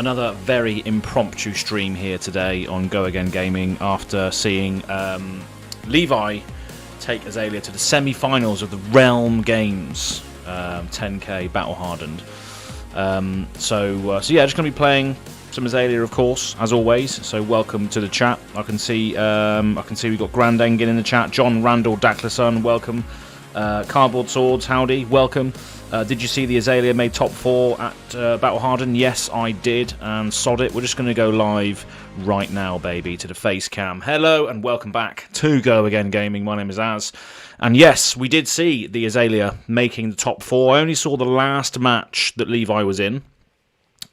Another very impromptu stream here today on GoAgainGaming after seeing Levi take Azalea to the semi-finals of the Realm Games 10k Battle Hardened. So yeah, just going to be playing some Azalea, of course, as always. So welcome to the chat. I can see we've got Grand Engin in the chat. John Randall Daclason, welcome. Cardboard Swords, howdy, welcome. Did you see the Azalea made top 4 at Battle Hardened? Yes, I did, and sod it. We're just going to go live right now, baby, to the face cam. Hello, and welcome back to GoAgainGaming. My name is Az. And yes, we did see the Azalea making the top 4. I only saw the last match that Levi was in.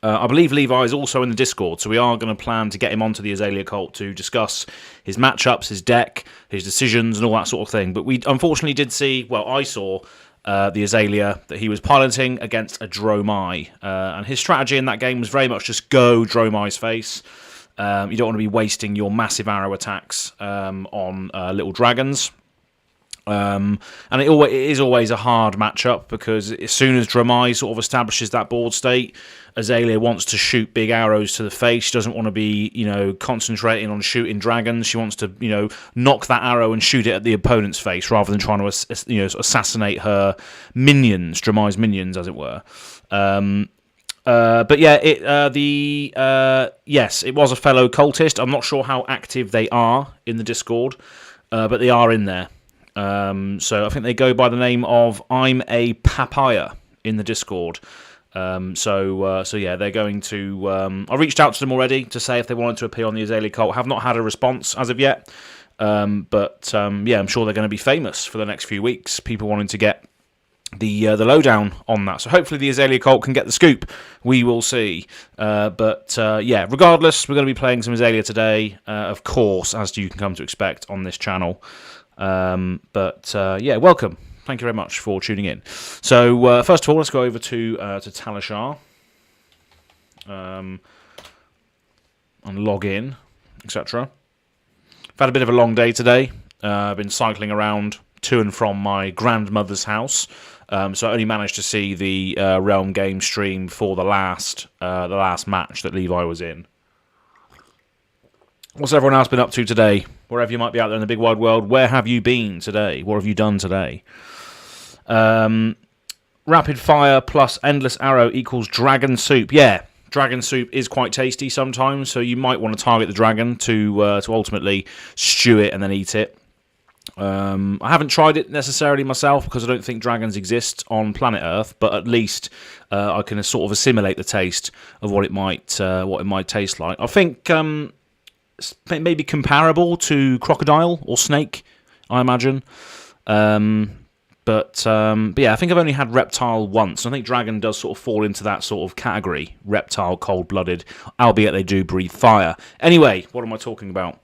I believe Levi is also in the Discord, so we are going to plan to get him onto the Azalea cult to discuss his matchups, his deck, his decisions, and all that sort of thing. But we unfortunately did see, well, I saw the Azalea that he was piloting against a Dromai. And his strategy in that game was very much just go Dromai's face. You don't want to be wasting your massive arrow attacks on little dragons. And it is always a hard matchup because as soon as Dromai sort of establishes that board state, Azalea wants to shoot big arrows to the face. She doesn't want to be, concentrating on shooting dragons. She wants to, knock that arrow and shoot it at the opponent's face rather than trying to, assassinate her minions, Dromai's minions, as it were. But yeah, yes, it was a fellow cultist. I'm not sure how active they are in the Discord, but they are in there. So I think they go by the name of I'm a Papaya in the Discord. So yeah, they're going to... I reached out to them already to say if they wanted to appear on the Azalea cult. Have not had a response as of yet. But yeah, I'm sure they're going to be famous for the next few weeks. People wanting to get the lowdown on that. So hopefully the Azalea cult can get the scoop. We will see. But yeah, regardless, we're going to be playing some Azalea today, of course, as you can come to expect on this channel. Yeah, welcome. Thank you very much for tuning in. So first of all, let's go over to Talishar and log in, etc. I've had a bit of a long day today. I've been cycling around to and from my grandmother's house, so I only managed to see the Realm game stream for the last match that Levi was in. What's everyone else been up to today? Wherever you might be out there in the big wide world, where have you been today? What have you done today? Rapid fire plus endless arrow equals dragon soup. Yeah, dragon soup is quite tasty sometimes, so you might want to target the dragon to ultimately stew it and then eat it. I haven't tried it necessarily myself because I don't think dragons exist on planet Earth, but at least I can sort of assimilate the taste of what it might taste like. I think maybe comparable to crocodile or snake, I imagine. But yeah, I think I've only had reptile once. I think dragon does sort of fall into that sort of category, reptile, cold-blooded, albeit they do breathe fire. Anyway, what am I talking about?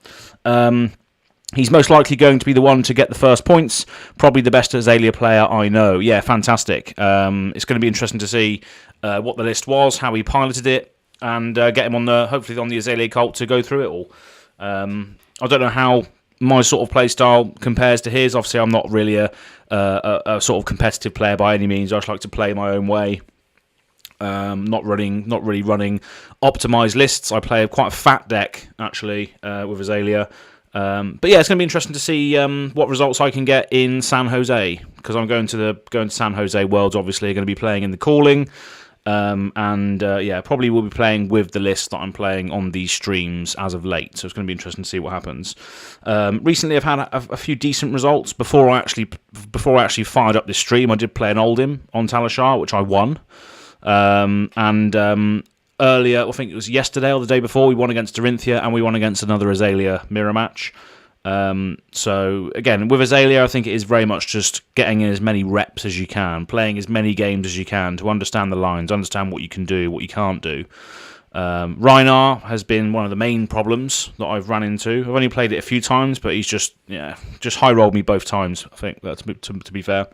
He's most likely going to be the one to get the first points. Probably the best Azalea player I know. Yeah, fantastic. It's going to be interesting to see what the list was, how he piloted it, and get him on hopefully on the Azalea cult to go through it all. I don't know how my sort of play style compares to his. Obviously, I'm not really a sort of competitive player by any means. I just like to play my own way. Not really running optimized lists. I play quite a fat deck actually with Azalea. But yeah, it's going to be interesting to see what results I can get in San Jose, because I'm going to San Jose Worlds. Obviously, going to be playing in the Calling. Yeah, probably will be playing with the list that I'm playing on these streams as of late, so it's going to be interesting to see what happens. Recently, I've had a few decent results. Before I actually fired up this stream, I did play an Oldhim on Talishar, which I won. Earlier, I think it was yesterday or the day before, we won against Dorinthia, and we won against another Azalea mirror match. So again, with Azalea, I think it is very much just getting in as many reps as you can, playing as many games as you can to understand the lines, understand what you can do, what you can't do. Rhinar has been one of the main problems that I've run into. I've only played it a few times, but he's just high rolled me both times. I think that's to be fair.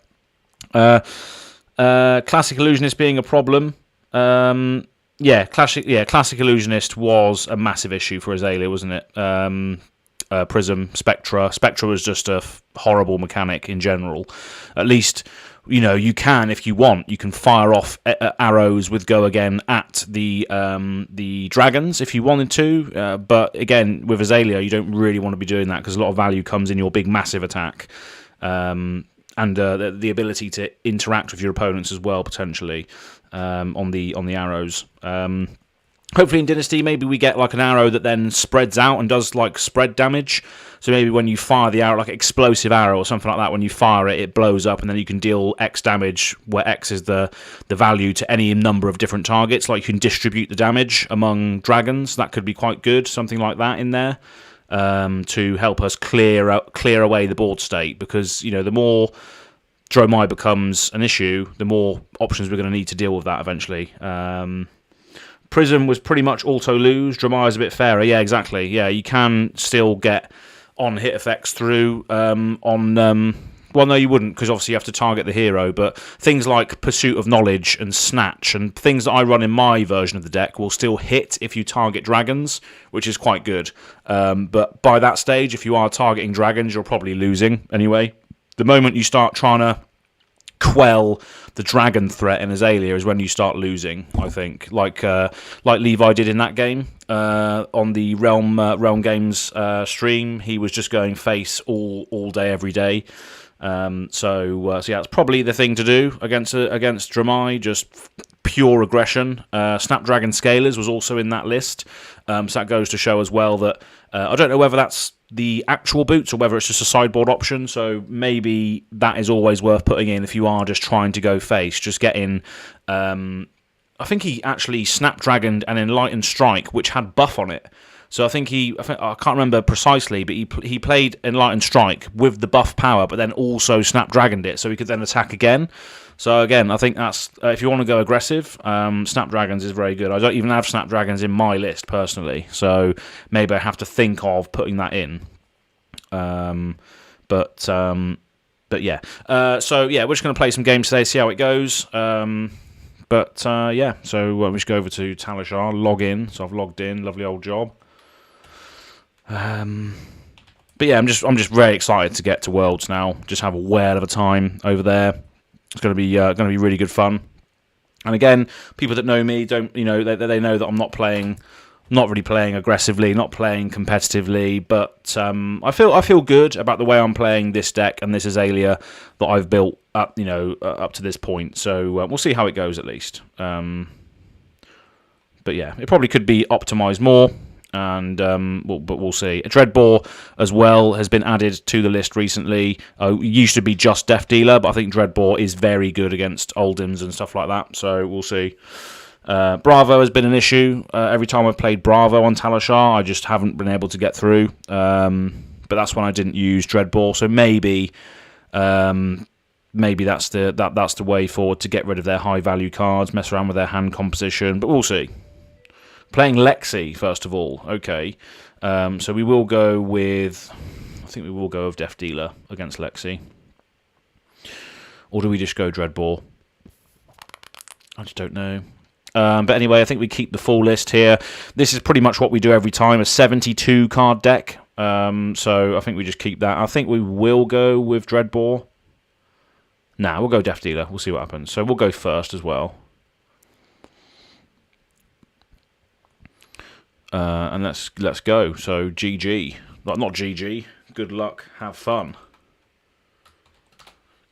Classic Illusionist being a problem. Classic Illusionist was a massive issue for Azalea, wasn't it? Prism, Spectra. Spectra was just a horrible mechanic in general. At least, you know, you can, if you want, you can fire off arrows with Go Again at the dragons if you wanted to. But again, with Azalea, you don't really want to be doing that because a lot of value comes in your big, massive attack. And the ability to interact with your opponents as well, potentially, on the arrows. Hopefully in Dynasty, maybe we get like an arrow that then spreads out and does like spread damage. So maybe when you fire the arrow, like explosive arrow or something like that, when you fire it, it blows up and then you can deal X damage, where X is the value to any number of different targets. Like you can distribute the damage among dragons. That could be quite good, something like that in there, to help us clear away the board state. Because, you know, the more Dromai becomes an issue, the more options we're going to need to deal with that eventually. Prism was pretty much auto-lose. Dromai is a bit fairer. Yeah, exactly. Yeah, you can still get on-hit effects through well, no, you wouldn't, because obviously you have to target the hero, but things like Pursuit of Knowledge and Snatch and things that I run in my version of the deck will still hit if you target dragons, which is quite good. But by that stage, if you are targeting dragons, you're probably losing anyway. The moment you start trying to quell the dragon threat in Azalea is when you start losing, I think. Like Levi did in that game on the Realm Games stream. He was just going face all day, every day. So yeah, it's probably the thing to do against Dromai, just pure aggression. Snapdragon Scalers was also in that list. So that goes to show as well that I don't know whether that's the actual boots or whether it's just a sideboard option, so maybe that is always worth putting in if you are just trying to go face. Just get in, I think he actually Snapdragoned an Enlightened Strike, which had buff on it. So I can't remember precisely, but he played Enlightened Strike with the buff power, but then also Snapdragoned it, so he could then attack again. So again, I think that's if you want to go aggressive, Snapdragons is very good. I don't even have Snapdragons in my list personally, so maybe I have to think of putting that in. But yeah. So yeah, we're just going to play some games today, see how it goes. Yeah, so we just go over to Talishar, log in. So I've logged in, lovely old job. But yeah, I'm just very excited to get to Worlds now. Just have a whale of a time over there. It's going to be really good fun. And again, people that know me don't, you know, they know that I'm not really playing aggressively, not playing competitively. But I feel good about the way I'm playing this deck and this Azalea that I've built up, you know, up to this point. So we'll see how it goes at least. But yeah, it probably could be optimized more. And but we'll see. Dreadbore as well has been added to the list recently. It used to be just Death Dealer, but I think Dreadbore is very good against Oldims and stuff like that. So we'll see. Bravo has been an issue. Every time I've played Bravo on Talishar, I just haven't been able to get through. But that's when I didn't use Dreadbore. So maybe that's the way forward to get rid of their high value cards, mess around with their hand composition. But we'll see. Playing Lexi, first of all. Okay. So we will go with... I think we will go with Death Dealer against Lexi. Or do we just go Dreadbore? I just don't know. But anyway, I think we keep the full list here. This is pretty much what we do every time, a 72 card deck. So I think we just keep that. I think we will go with Dreadbore. Nah, we'll go Death Dealer. We'll see what happens. So we'll go first as well. And let's go. So GG, not GG. Good luck, have fun.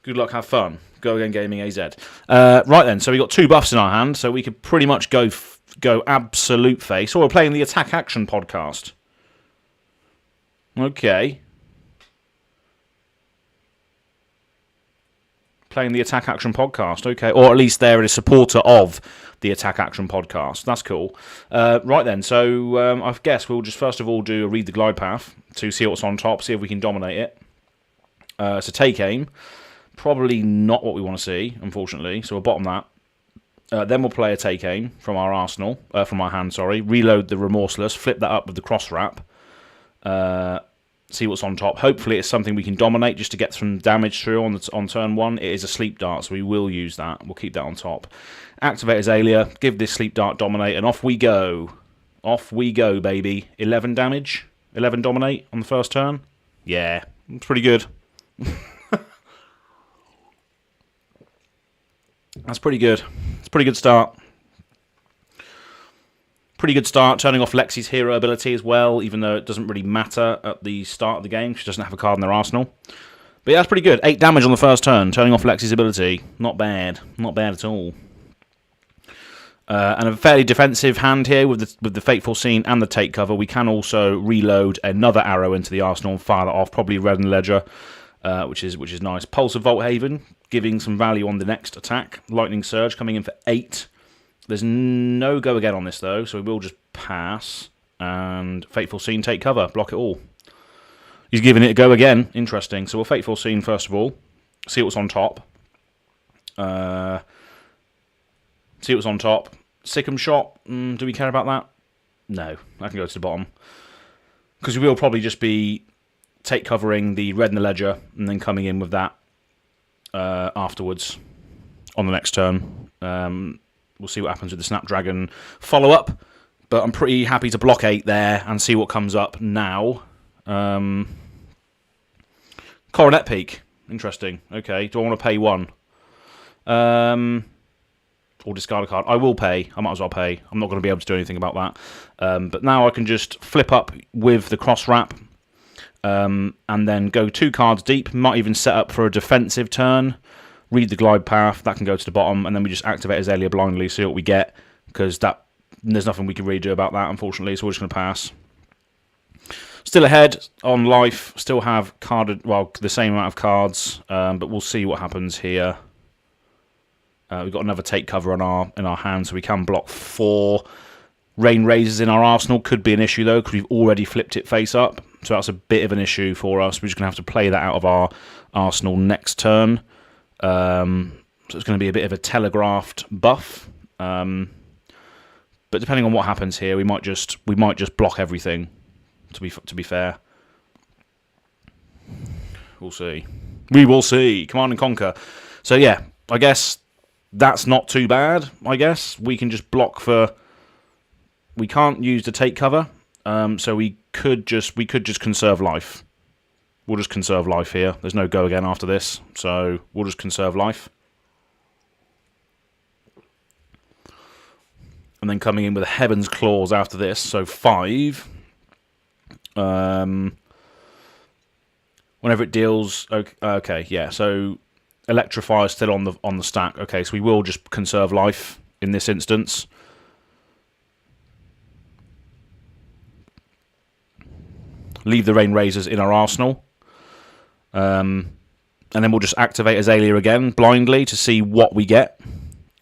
Good luck, have fun. GoAgainGaming AZ. Right then, so we got two buffs in our hand, so we could pretty much go absolute face. Or we're playing the Attack Action podcast. Okay. Playing the Attack Action podcast, okay. Or at least they're a supporter of the Attack Action podcast. That's cool. Right then, so I guess we'll just first of all do a read the glide path to see what's on top, see if we can dominate it. So take aim. Probably not what we want to see, unfortunately. So we'll bottom that. Then we'll play a take aim from our arsenal, from our hand, sorry. Reload the Remorseless, flip that up with the cross wrap. See what's on top. Hopefully it's something we can dominate just to get some damage through on turn one. It is a sleep dart, so we will use that. We'll keep that on top. Activate Azalea, give this sleep dart dominate, and off we go. Off we go, baby. 11 damage. 11 dominate on the first turn. Yeah, it's pretty good. That's pretty good. It's a pretty good start. Pretty good start, turning off Lexi's hero ability as well, even though it doesn't really matter at the start of the game. She doesn't have a card in their arsenal. But yeah, that's pretty good. 8 damage on the first turn, turning off Lexi's ability. Not bad. Not bad at all. And a fairly defensive hand here with the Fateful Scene and the Take Cover. We can also reload another arrow into the arsenal and fire that off, probably Red and Ledger, which is nice. Pulse of Vault Haven, giving some value on the next attack. Lightning Surge coming in for 8. There's no go again on this though, so we will just pass. And Fateful Scene, Take Cover, block it all. He's giving it a go again. Interesting. So we'll Fateful Scene first of all. See what's on top. See what's on top. Sick'em Shot. Do we care about that? No. I can go to the bottom. Because we will probably just be take covering the Red and the Ledger and then coming in with that afterwards on the next turn. We'll see what happens with the Snapdragon follow-up. But I'm pretty happy to block 8 there and see what comes up now. Coronet Peak. Interesting. Okay. Do I want to pay 1? Or discard a card. I will pay. I might as well pay. I'm not going to be able to do anything about that. But now I can just flip up with the cross wrap. And then go 2 cards deep. Might even set up for a defensive turn. Read the glide path. That can go to the bottom. And then we just activate Azalea blindly, see what we get. Because there's nothing we can really do about that, unfortunately. So we're just going to pass. Still ahead on life. Still have the same amount of cards. But we'll see what happens here. We've got another take cover in our hand, so we can block 4 Rain Razors in our arsenal. Could be an issue though, because we've already flipped it face up, so that's a bit of an issue for us. We're just going to have to play that out of our arsenal next turn. So it's going to be a bit of a telegraphed buff. But depending on what happens here, we might just block everything. To be fair, we'll see. We will see. Command and Conquer. So yeah, I guess that's not too bad. I guess we can just block for. We can't use the take cover, so we could just conserve life. We'll just conserve life here. There's no go again after this, so we'll just conserve life. And then coming in with a Heaven's Claws after this, so 5. Whenever it deals, okay, yeah. So Electrify is still on the stack. Okay, so we will just conserve life in this instance. Leave the Rain Razors in our arsenal. And then we'll just activate Azalea again blindly to see what we get.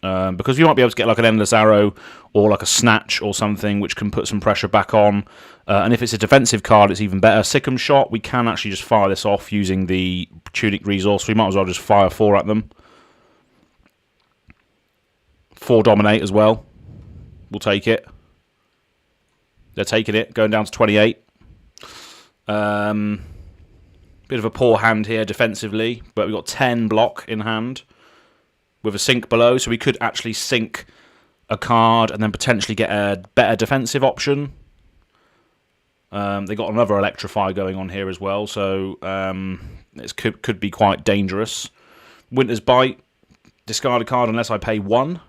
Because we might be able to get like an Endless Arrow or like a Snatch or something which can put some pressure back on. And if it's a defensive card, it's even better. Sick'em Shot, we can actually just fire this off using the Tunic resource. We might as well just fire 4 at them. 4 Dominate as well. We'll take it. They're taking it, going down to 28. Bit of a poor hand here defensively, but we've got 10 block in hand with a sink below, so we could actually sink a card and then potentially get a better defensive option. They got another Electrify going on here as well, so it could be quite dangerous. Winter's Bite, discard a card unless I pay 1.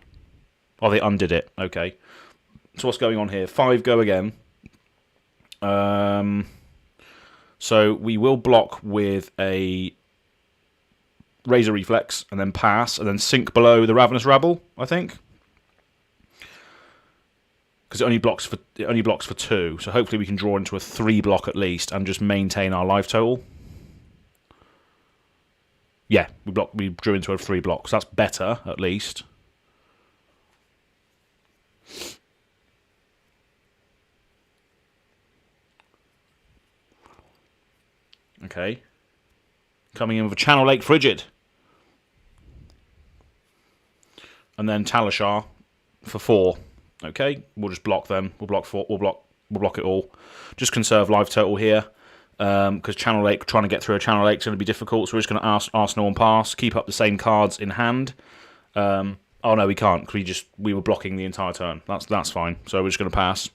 Oh, they undid it. Okay. So what's going on here? 5 go again. So we will block with a Razor Reflex and then pass and then sink below the Ravenous Rabble, I think. Because it only blocks for 2, so hopefully we can draw into a 3 block at least and just maintain our life total. Yeah, we drew into a 3 block, so that's better at least. Okay. Coming in with a Channel Lake Frigid. And then Talishar for 4. Okay, we'll just block them. We'll block 4. We'll block it all. Just conserve life total here. Because Channel Lake, trying to get through a Channel Lake is going to be difficult. So we're just going to Arsenal and pass. Keep up the same cards in hand. Oh no, we can't. Because we were blocking the entire turn. That's fine. So we're just going to pass.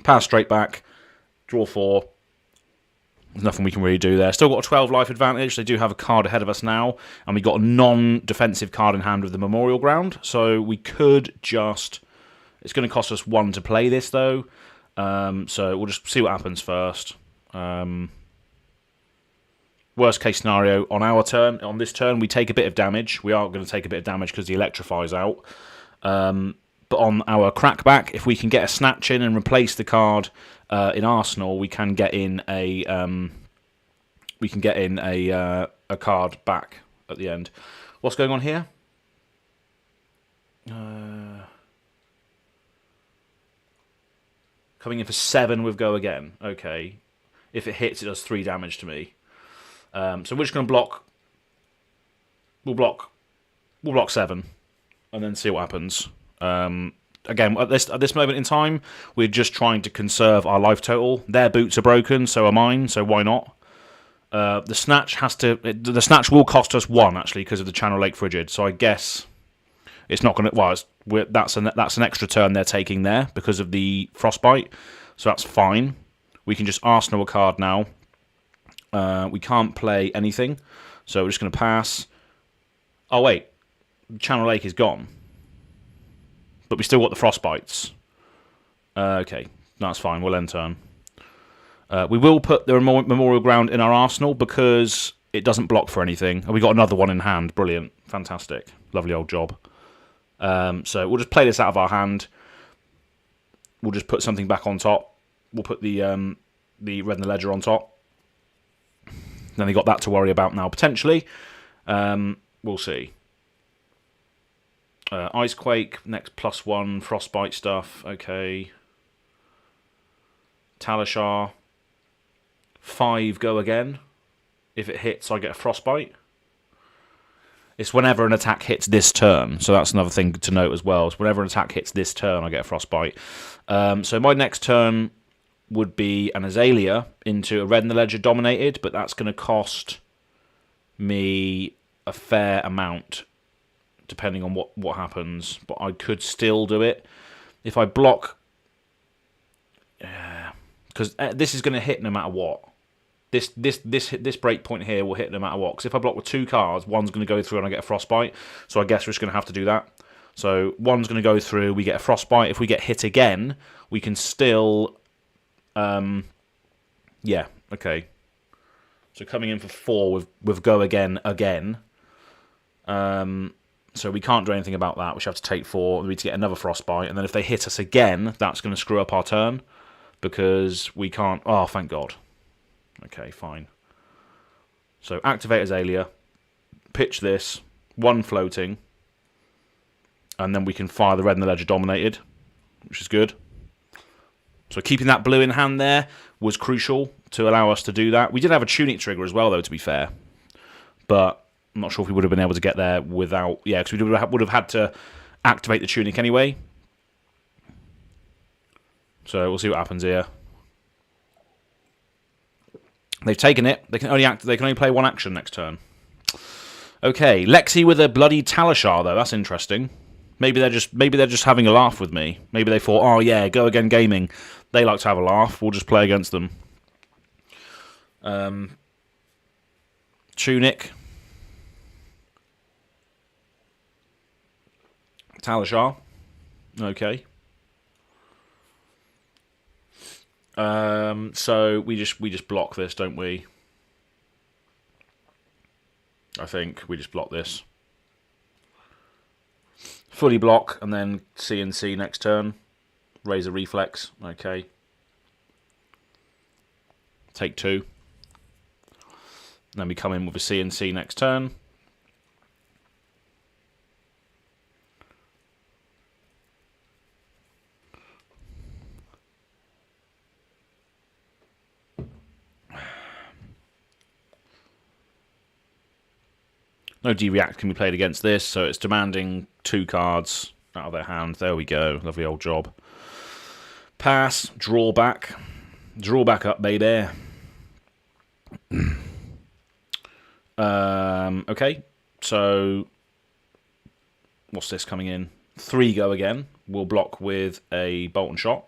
Pass straight back. Draw 4. There's nothing we can really do there. Still got a 12 life advantage. They do have a card ahead of us now. And we got a non-defensive card in hand with the Memorial Ground. So we could just... It's going to cost us 1 to play this, though. So we'll just see what happens first. Worst case scenario, on this turn, we take a bit of damage. We are going to take a bit of damage because the Electrify's out. But on our crackback, if we can get a snatch in and replace the card in Arsenal, we can get in a card back at the end. What's going on here? Coming in for 7 with Go Again. Okay, if it hits, it does 3 damage to me. So we're just going to block. We'll block 7, and then see what happens. Again, at this moment in time, we're just trying to conserve our life total. Their boots are broken, so are mine. So why not? The snatch will cost us 1 actually because of the Channel Lake Frigid. So I guess it's not going to. Well, that's an extra turn they're taking there because of the Frostbite. So that's fine. We can just Arsenal a card now. We can't play anything, so we're just going to pass. Oh wait, Channel Lake is gone. But we still got the Frostbites. Okay, that's fine. We'll end turn. We will put the Memorial Ground in our arsenal because it doesn't block for anything. And we got another one in hand. Brilliant. Fantastic. Lovely old job. So we'll just play this out of our hand. We'll just put something back on top. We'll put the Red and the Ledger on top. Then they got that to worry about now, potentially. We'll see. Icequake, next +1, Frostbite stuff, okay. Talishar, 5 Go Again. If it hits, I get a Frostbite. It's whenever an attack hits this turn, so that's another thing to note as well. So whenever an attack hits this turn, I get a Frostbite. So my next turn would be an Azalea into a Red and the Ledger dominated, but that's going to cost me a fair amount, depending on what happens, but I could still do it if I block. Because this is going to hit no matter what. This break point here will hit no matter what. Because if I block with 2 cards, one's going to go through and I get a Frostbite. So I guess we're just going to have to do that. So one's going to go through, we get a Frostbite. If we get hit again, we can still. Yeah. Okay. So coming in for 4 with Go Again. So we can't do anything about that. We should have to take 4. We need to get another Frostbite. And then if they hit us again, that's going to screw up our turn. Because we can't... Oh, thank God. Okay, fine. So activate Azalea. Pitch this. 1 floating. And then we can fire the Red and the Ledger dominated. Which is good. So keeping that blue in hand there was crucial to allow us to do that. We did have a Tunic trigger as well, though, to be fair. But... I'm not sure if we would have been able to get there without... Yeah, because we would have had to activate the Tunic anyway. So we'll see what happens here. They've taken it. They can only play 1 action next turn. Okay, Lexi with a bloody Talishar though. That's interesting. Maybe they're just having a laugh with me. Maybe they thought, oh yeah, GoAgainGaming. They like to have a laugh. We'll just play against them. Tunic. Talishar. Okay. So we just block this, don't we? I think we just block this. Fully block and then CNC next turn. Raise a reflex. Okay. Take 2. Then we come in with a CNC next turn. No D-React can be played against this, so it's demanding 2 cards out of their hand. There we go. Lovely old job. Pass. Draw back. Draw back up, baby. Okay. So, what's this coming in? 3 Go Again. We'll block with a Bolt and Shot.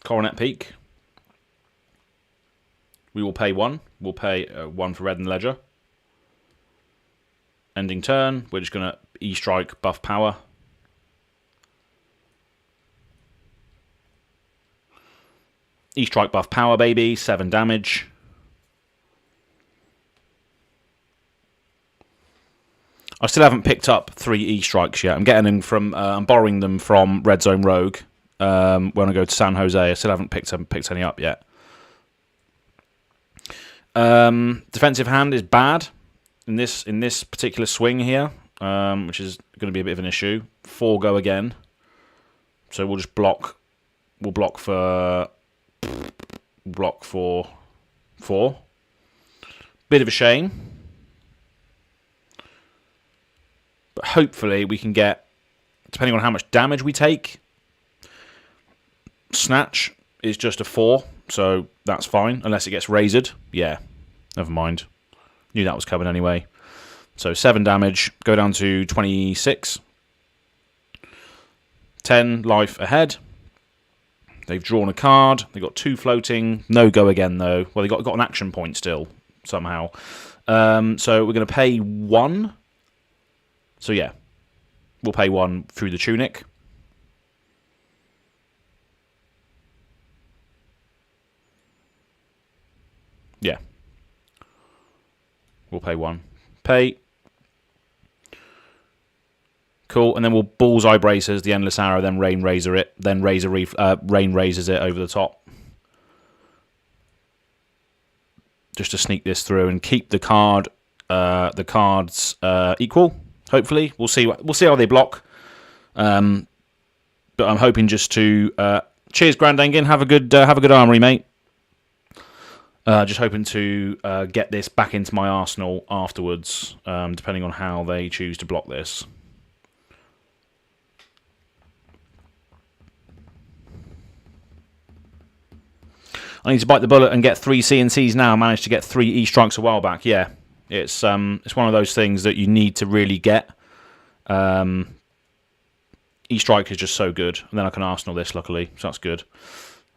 Coronet Peak. We will pay 1. We'll pay 1 for red and ledger. Ending turn. We're just going to E-strike, buff power. E-strike, buff power, baby. 7 damage. I still haven't picked up 3 E-strikes yet. I'm getting them from. I'm borrowing them from Red Zone Rogue when I go to San Jose. I still haven't picked any up yet. Defensive hand is bad in this particular swing here, which is going to be a bit of an issue. 4 go again, so we'll just block. We'll block for 4. Bit of a shame. But hopefully we can get, depending on how much damage we take, Snatch is just a 4, so that's fine, unless it gets razored. Yeah, never mind. Knew that was coming anyway. So 7 damage, go down to 26. 10 life ahead. They've drawn a card. They've got 2 floating. No go again, though. Well, they got an action point still, somehow. So we're going to pay 1. So yeah, we'll pay 1 through the tunic. Yeah. We'll pay 1. Pay. Cool, and then we'll Bullseye Bracers, the Endless Arrow, then Rain Razor it, then Rain Razors it over the top. Just to sneak this through and keep the cards equal. Hopefully, we'll see how they block. But I'm hoping just to cheers, Grandangin. Have a good armory, mate. Just hoping to get this back into my arsenal afterwards, depending on how they choose to block this. I need to bite the bullet and get 3 CNCs now. I managed to get 3 E-strikes a while back. Yeah, it's one of those things that you need to really get. E-strike is just so good, and then I can arsenal this luckily, so that's good.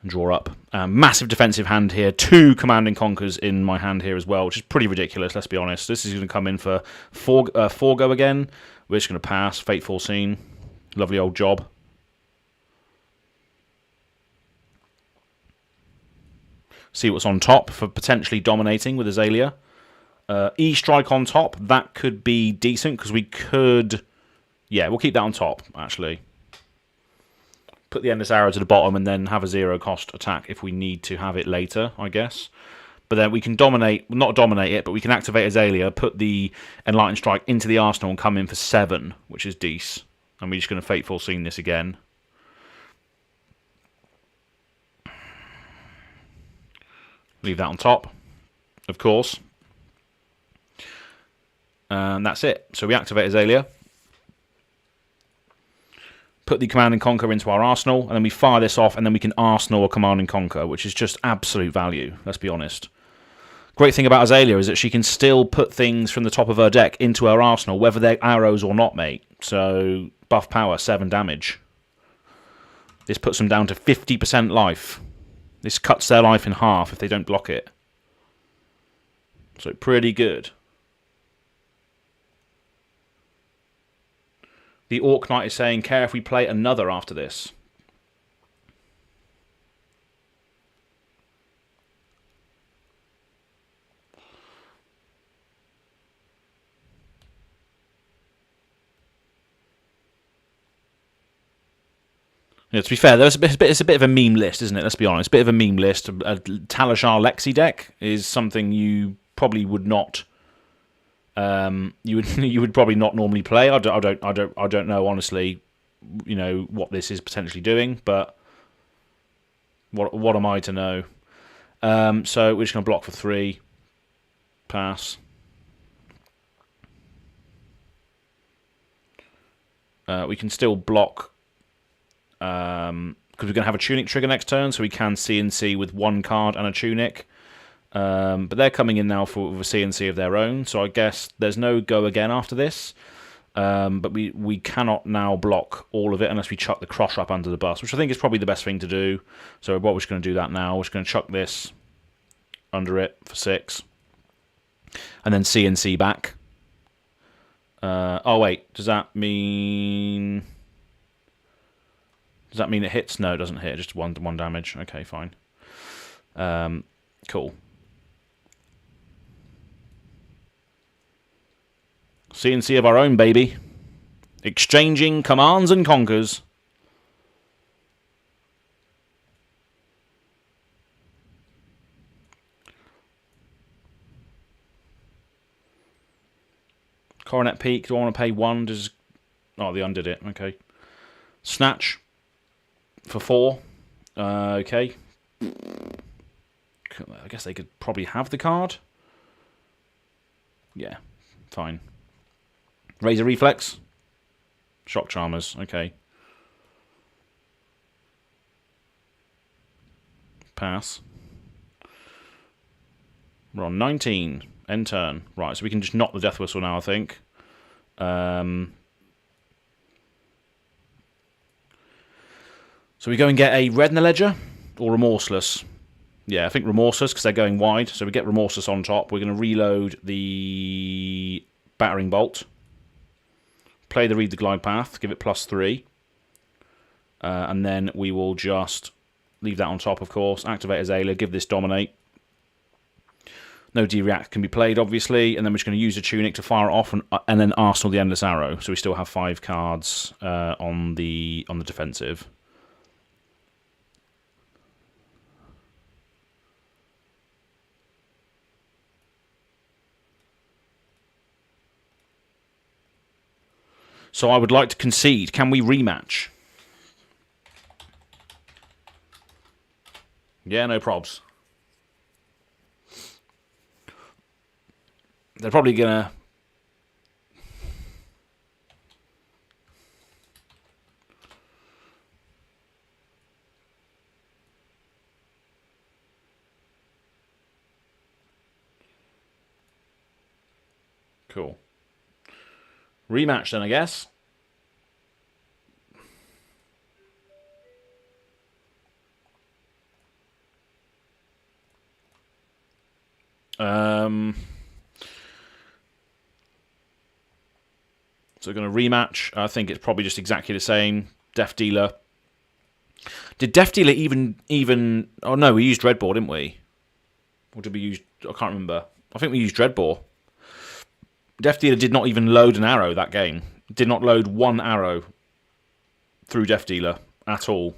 And draw up. Massive defensive hand here. 2 Command and Conquers in my hand here as well, which is pretty ridiculous. Let's be honest. This is going to come in for 4 go again. We're just going to pass. Fateful Scene. Lovely old job. See what's on top for potentially dominating with Azalea. E-strike on top, that could be decent because we could... Yeah, we'll keep that on top, actually. Put the Endless Arrow to the bottom and then have a 0-cost attack if we need to have it later, I guess. But then we can dominate... Not dominate it, but we can activate Azalea, put the Enlightened Strike into the arsenal and come in for 7, which is decent. And we're just going to Fateful Scene this again. Leave that on top, of course. And that's it. So we activate Azalea. Put the Command and Conquer into our arsenal, and then we fire this off, and then we can arsenal a Command and Conquer, which is just absolute value, let's be honest. Great thing about Azalea is that she can still put things from the top of her deck into her arsenal, whether they're arrows or not, mate. So, buff power, 7 damage. This puts them down to 50% life. This cuts their life in half if they don't block it. So pretty good. The Orc Knight is saying, care if we play another after this. Yeah, to be fair, it's a bit of a meme list, isn't it? Let's be honest. A bit of a meme list. A Talishar Lexi deck is something you probably would not. You would probably not normally play. I don't know honestly. You know what this is potentially doing, but what am I to know? So we're just going to block for 3. Pass. We can still block. Because we're going to have a tunic trigger next turn, so we can CNC with 1 card and a tunic. But they're coming in now with a CNC of their own, so I guess there's no go again after this. But we cannot now block all of it unless we chuck the cross wrap under the bus, which I think is probably the best thing to do. So what we're just going to do that now. We're just going to chuck this under it for 6. And then CNC back. Oh, wait. Does that mean... Does that mean it hits? No, it doesn't hit. Just one damage. Okay, fine. Cool. CNC of our own, baby. Exchanging commands and conquers. Coronet Peak. Do I want to pay 1? Oh, they undid it. Okay. Snatch for 4. Okay. I guess they could probably have the card. Yeah, fine. Razor Reflex. Shock Charmers. Okay. Pass. We're on 19. End turn. Right, so we can just knock the Death Whistle now, I think. So we go and get a Red in the Ledger or Remorseless. Yeah, I think Remorseless because they're going wide. So we get Remorseless on top. We're going to reload the Battering Bolt. Play the Read the Glide Path. Give it +3. And then we will just leave that on top, of course. Activate Azalea. Give this Dominate. No D-React can be played, obviously. And then we're just going to use the Tunic to fire it off and then Arsenal the Endless Arrow. So we still have 5 cards on the defensive. So I would like to concede. Can we rematch? Yeah, no probs. They're probably gonna... Cool. Rematch then, I guess. So we're going to rematch. I think it's probably just exactly the same. Death Dealer. Did Death Dealer even... Oh, no, we used Dreadbore, didn't we? Or did we use... I can't remember. I think we used Dreadbore. Death Dealer did not even load an arrow that game. Did not load 1 arrow through Death Dealer at all.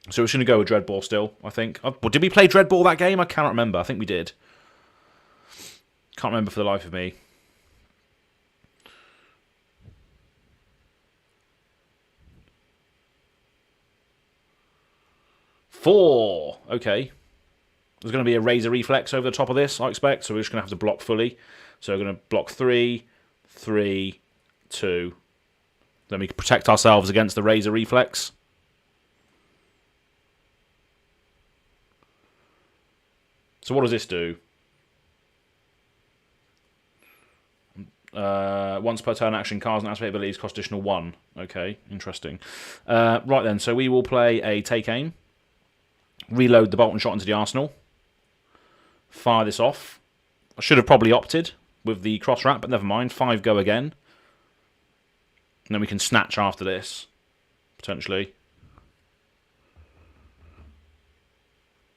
So we're going to go with Dreadbore still, I think. Did we play Dreadbore that game? I cannot remember. I think we did. Can't remember for the life of me. Four. Okay. There's going to be a Razor Reflex over the top of this, I expect. So we're just going to have to block fully. So we're going to block 3, 3, 2. Then we can protect ourselves against the Razor Reflex. So what does this do? Once per turn action, cards and activate abilities cost additional 1. Okay, interesting. Right then, so we will play a Take Aim. Reload the Bolt and Shot into the arsenal. Fire this off. I should have probably opted with the cross wrap, but never mind. 5 go again. And then we can snatch after this, potentially.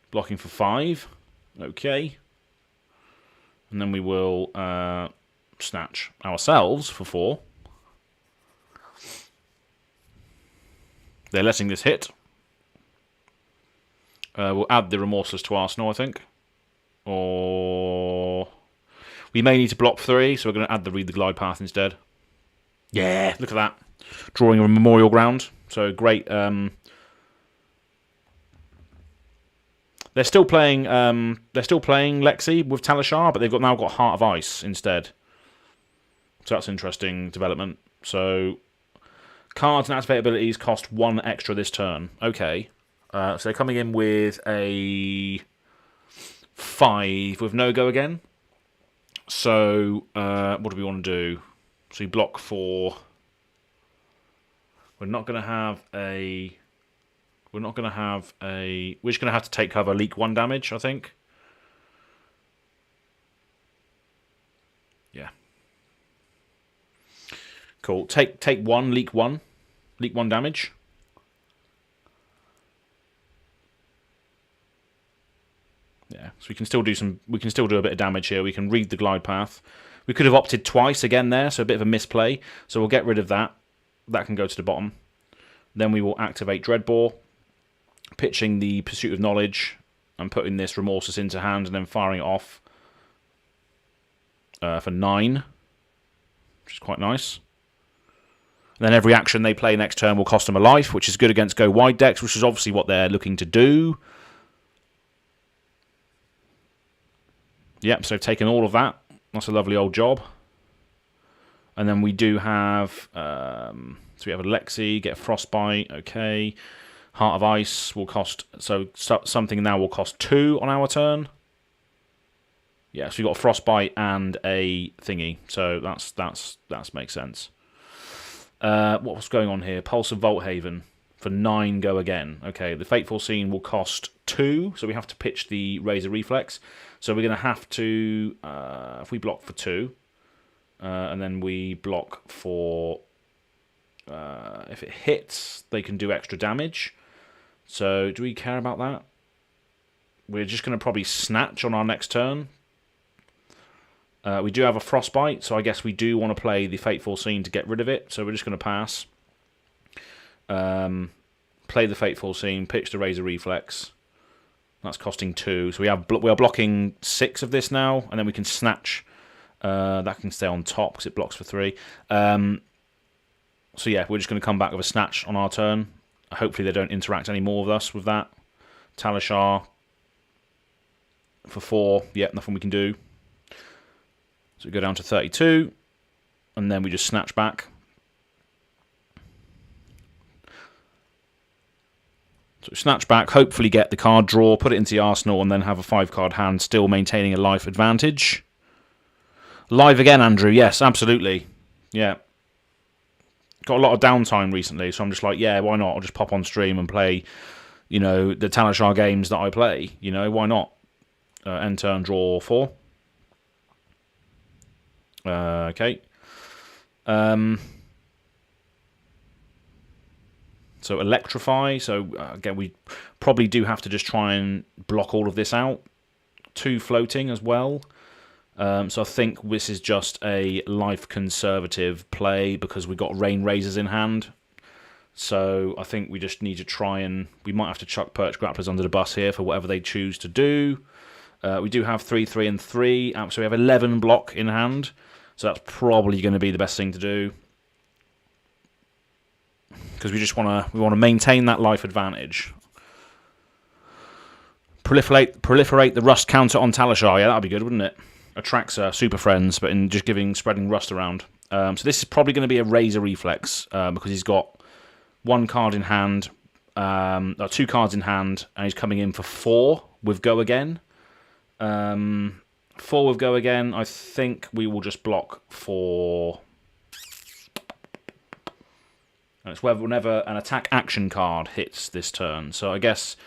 Blocking for 5. Okay. And then we will snatch ourselves for 4. They're letting this hit. We'll add the Remorseless to Arsenal, I think. Or... we may need to block 3, so we're going to add the Read the Glide Path instead. Yeah, look at that. Drawing a Memorial Ground. So great. They're still playing Lexi with Talishar, but they've now got Heart of Ice instead. So that's an interesting development. So cards and activate abilities cost 1 extra this turn. Okay. So they're coming in with a 5 with no go again. So what do we want to do? So we block for... We're not going to have a... We're just going to have to take cover, leak 1 damage, I think. Yeah. Cool. Take 1, leak 1. Leak 1 damage. Yeah, so we can still do a bit of damage here. We can read the glide path. We could have opted twice again there, so a bit of a misplay. So we'll get rid of that. That can go to the bottom. Then we will activate Dreadbore, pitching the Pursuit of Knowledge and putting this Remorse into hand and then firing it off for 9, which is quite nice. And then every action they play next turn will cost them a life, which is good against go wide decks, which is obviously what they're looking to do. Yep, so taking all of that. That's a lovely old job. And then we do have... so we have a Lexi, get a Frostbite, okay. Heart of Ice will cost... So something now will cost 2 on our turn. Yeah, so we've got a Frostbite and a thingy. So that makes sense. What was going on here? Pulse of Volthaven for 9 go again. Okay, the Fateful Scene will cost 2, so we have to pitch the Razor Reflex. So we're going to have to, if we block for 2, and then we block for, if it hits, they can do extra damage. So do we care about that? We're just going to probably Snatch on our next turn. We do have a Frostbite, so I guess we do want to play the Fateful Scene to get rid of it. So we're just going to pass. Play the Fateful Scene, pitch the Razor Reflex. That's costing 2. So we are blocking 6 of this now, and then we can Snatch. That can stay on top because it blocks for 3. So yeah, we're just going to come back with a Snatch on our turn. Hopefully they don't interact any more with us with that. Talishar for 4. Yep, nothing we can do. So we go down to 32, and then we just Snatch back. So Snatch back, hopefully get the card draw, put it into the arsenal, and then have a 5-card hand, still maintaining a life advantage. Live again, Andrew. Yes, absolutely. Yeah. Got a lot of downtime recently, so I'm just like, yeah, why not? I'll just pop on stream and play, you know, the Talishar games that I play. You know, why not? End turn, draw 4. Okay. So Electrify. So again, we probably do have to just try and block all of this out. 2 floating as well. So I think this is just a life conservative play because we've got Rain Razors in hand. So I think we just need to try and... We might have to chuck Perch Grapplers under the bus here for whatever they choose to do. We do have 3, 3, and 3. So we have 11 block in hand. So that's probably going to be the best thing to do. Because we just want to maintain that life advantage. Proliferate the rust counter on Talishar. Yeah, that'd be good, wouldn't it? Attracts super friends, but in just spreading rust around. So this is probably going to be a Razor Reflex because he's got 1 card in hand, 2 cards in hand, and he's coming in for 4 with Go Again. 4 with Go Again. I think we will just block for... And it's whenever an attack action card hits this turn. So I guess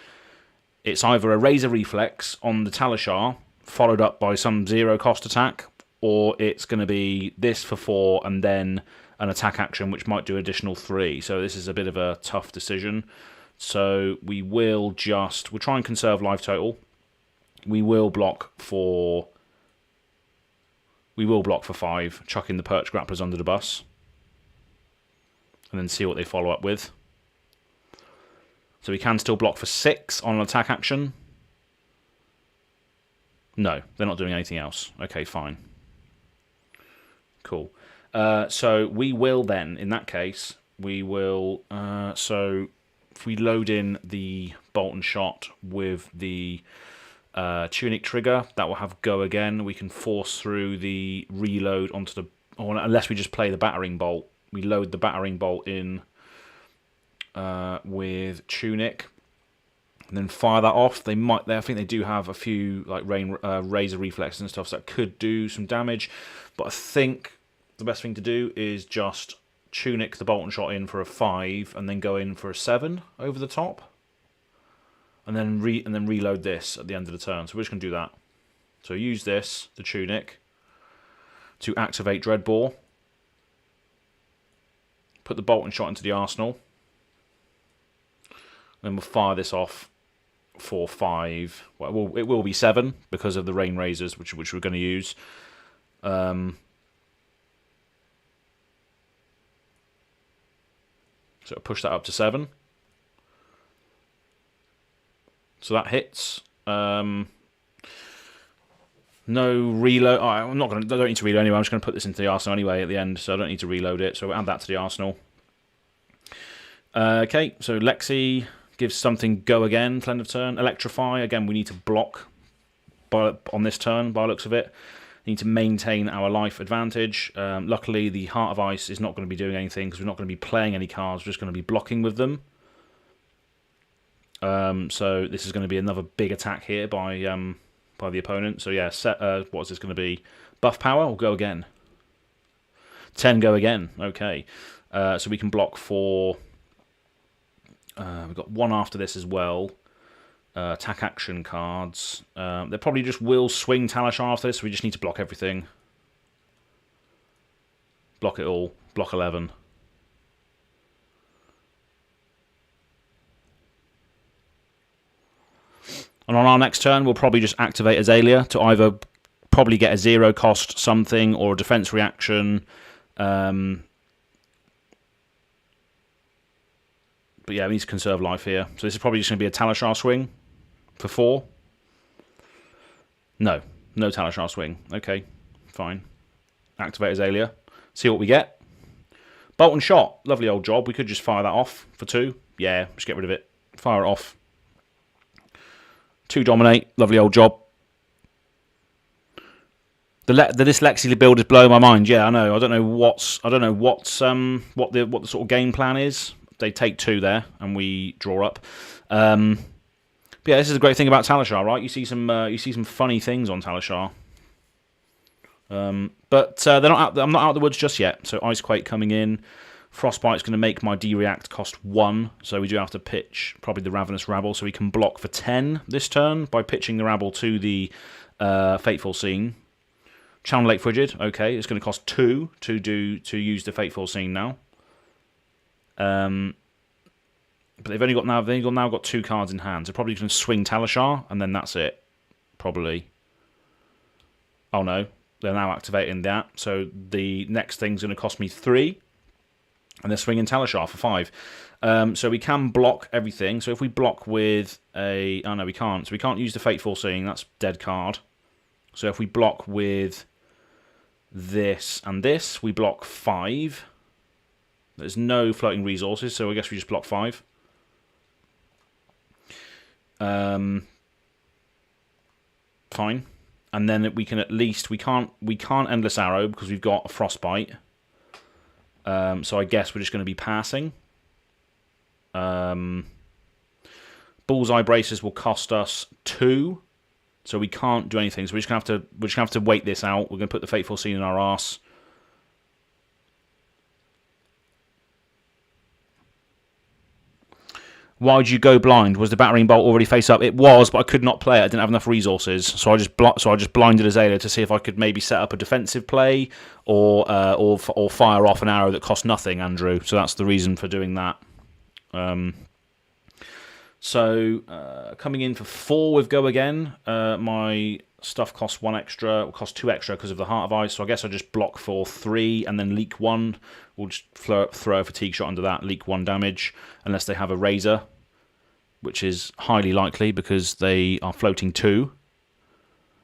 it's either a Razor Reflex on the Talishar, followed up by some 0-cost attack, or it's going to be this for 4 and then an attack action which might do additional 3. So this is a bit of a tough decision. So we will just... We'll try and conserve life total. We will block for... 5, chucking the Perch Grapplers under the bus. And then see what they follow up with. So we can still block for 6 on an attack action. No, they're not doing anything else. Okay, fine. Cool. So we will then, in that case, we will... so if we load in the Bolt and Shot with the Tunic trigger, that will have Go Again. We can force through the reload onto the... Or unless we just play the Battering Bolt. We load the Battering Bolt in with Tunic, and then fire that off. I think they do have a few like Razor Reflexes and stuff, so that could do some damage. But I think the best thing to do is just tunic the bolt and shot in for a 5 and then go in for a 7 over the top. And then reload this at the end of the turn. So we're just going to do that. So use this, the tunic, to activate Dreadbore. Put the bolt and shot into the arsenal. Then we'll fire this off for 5. Well, it will be 7 because of the rain razors, which we're going to use. So push that up to 7. So that hits. No reload. Oh, I don't need to reload anyway. I'm just going to put this into the arsenal anyway at the end, so I don't need to reload it. So we'll add that to the arsenal. Okay, so Lexi gives something go again, end of turn. Electrify, again, we need to block on this turn, by the looks of it. We need to maintain our life advantage. Luckily, the Heart of Ice is not going to be doing anything because we're not going to be playing any cards. We're just going to be blocking with them. So this is going to be another big attack here by the opponent. So yeah, what's this going to be? Buff power or go again? 10 go again. Okay. So we can block for... we've got 1 after this as well. Attack action cards. They probably just will swing Talishar after this, so we just need to block everything. Block it all. Block 11. And on our next turn, we'll probably just activate Azalea to either probably get a 0 cost something or a defense reaction. But yeah, we need to conserve life here. So this is probably just going to be a Talishar swing for 4. No Talishar swing. Okay, fine. Activate Azalea. See what we get. Bolt and shot. Lovely old job. We could just fire that off for 2. Yeah, just get rid of it. Fire it off. 2 dominate. Lovely old job. The this Lexi build is blowing my mind. Yeah, I know. I don't know what the sort of game plan is. They take 2 there, and we draw up. But yeah, this is a great thing about Talishar, right? You see some funny things on Talishar. But they're not out. I'm not out of the woods just yet. So Icequake coming in. Frostbite's going to make my D-React cost 1, so we do have to pitch probably the Ravenous Rabble, so we can block for 10 this turn by pitching the Rabble to the Fateful Scene. Channel Lake Frigid, okay, it's going to cost 2 to use the Fateful Scene now. But they've only now got 2 cards in hand, so probably going to swing Talishar, and then that's it, probably. Oh no, they're now activating that, so the next thing's going to cost me 3. And they're swinging Talishar for 5. So we can block everything. So if we block with a... Oh, no, we can't. So we can't use the Fateful Seeing. That's dead card. So if we block with this and this, we block 5. There's no floating resources, so I guess we just block 5. Fine. And then we can at least... We can't Endless Arrow because we've got a Frostbite. So I guess we're just going to be passing. Bullseye Braces will cost us 2, so we can't do anything. So we're just going to have to wait this out. We're going to put the Fateful Scene in our arse. Why did you go blind? Was the battering bolt already face up? It was, but I could not play it. I didn't have enough resources, so I just blinded Azalea to see if I could maybe set up a defensive play or fire off an arrow that cost nothing, Andrew. So that's the reason for doing that. Coming in for 4 with Go Again. My stuff costs 1 extra, will cost 2 extra because of the Heart of Ice. So I guess I just block for 3 and then leak 1. We'll just throw a fatigue shot under that, leak 1 damage, unless they have a razor, which is highly likely because they are floating 2.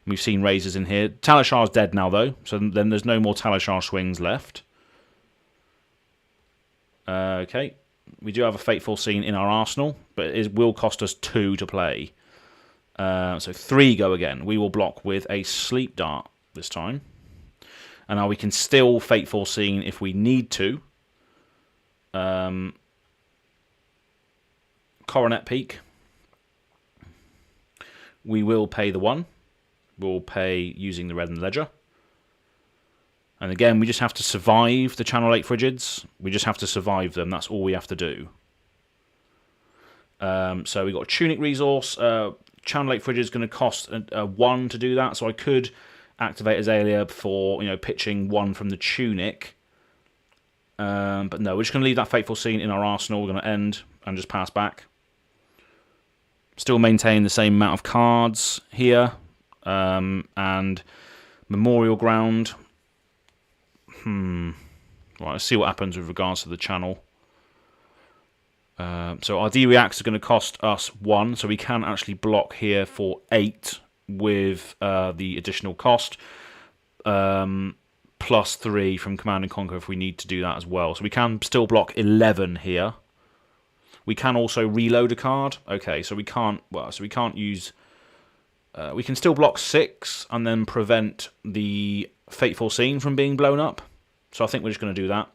We've seen razors in here. Talishar's dead now, though, so then there's no more Talishar swings left. Okay, we do have a Fateful Scene in our arsenal, but it will cost us 2 to play. So 3 Go Again. We will block with a Sleep Dart this time. And now we can still Fateful Scene if we need to. Coronet Peak. We will pay the 1. We'll pay using the red and the ledger. And again, we just have to survive the Channel 8 Frigids. We just have to survive them. That's all we have to do. So we've got a Tunic resource. Channel 8 Frigid is going to cost a 1 to do that. So I could activate Azalea for, pitching 1 from the Tunic. But no, we're just going to leave that Fateful Scene in our arsenal. We're going to end and just pass back. Still maintain the same amount of cards here. And Memorial Ground. Right, let's see what happens with regards to the channel. So our D-Reacts are going to cost us 1, so we can actually block here for 8 with the additional cost. Plus 3 from Command and Conquer if we need to do that as well. So we can still block 11 here. We can also reload a card. Okay, so we can't use... we can still block 6 and then prevent the Fateful Scene from being blown up. So I think we're just going to do that.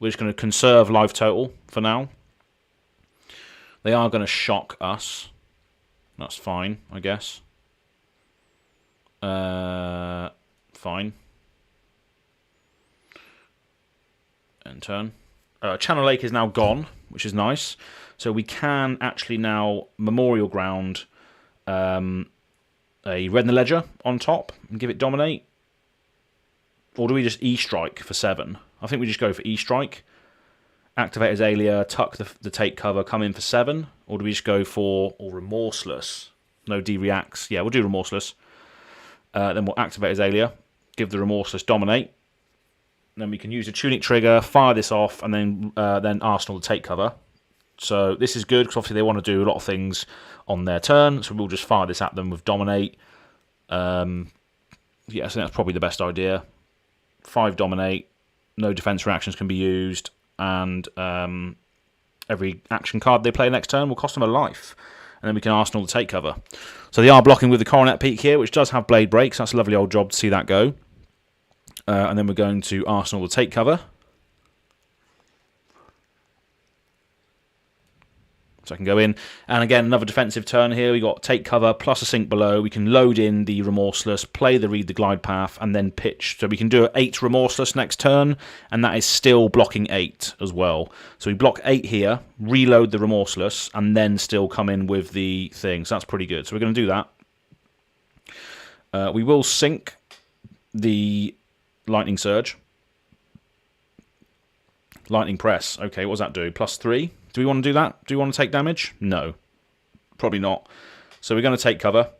We're just going to conserve life total for now. They are going to shock us. That's fine, I guess. Fine. End turn. Channel Lake is now gone, which is nice. So we can actually now Memorial Ground a Red in the Ledger on top and give it Dominate. Or do we just E-Strike for 7? I think we just go for E-Strike. Activate Azalea, tuck the take cover, come in for 7. Or do we just go for Remorseless? No D-Reacts. Yeah, we'll do Remorseless. Then we'll activate Azalea, give the Remorseless Dominate. Then we can use the Tunic trigger, fire this off, and then Arsenal the take cover. So this is good, because obviously they want to do a lot of things on their turn. So we'll just fire this at them with Dominate. Yeah, I think that's probably the best idea. 5 Dominate, no defense reactions can be used, and every action card they play next turn will cost them a life. And then we can Arsenal the take cover. So they are blocking with the Coronet Peak here, which does have Blade Breaks. That's a lovely old job to see that go. And then we're going to Arsenal the take cover. So I can go in. And again, another defensive turn here. We got take cover plus a sink below. We can load in the Remorseless, play the Read the Glide Path, and then pitch. So we can do 8 Remorseless next turn, and that is still blocking 8 as well. So we block 8 here, reload the Remorseless, and then still come in with the thing. So that's pretty good. So we're going to do that. We will sink the Lightning Surge. Lightning Press. Okay, what does that do? Plus 3. Do we want to do that? Do we want to take damage? No. Probably not. So we're going to take cover.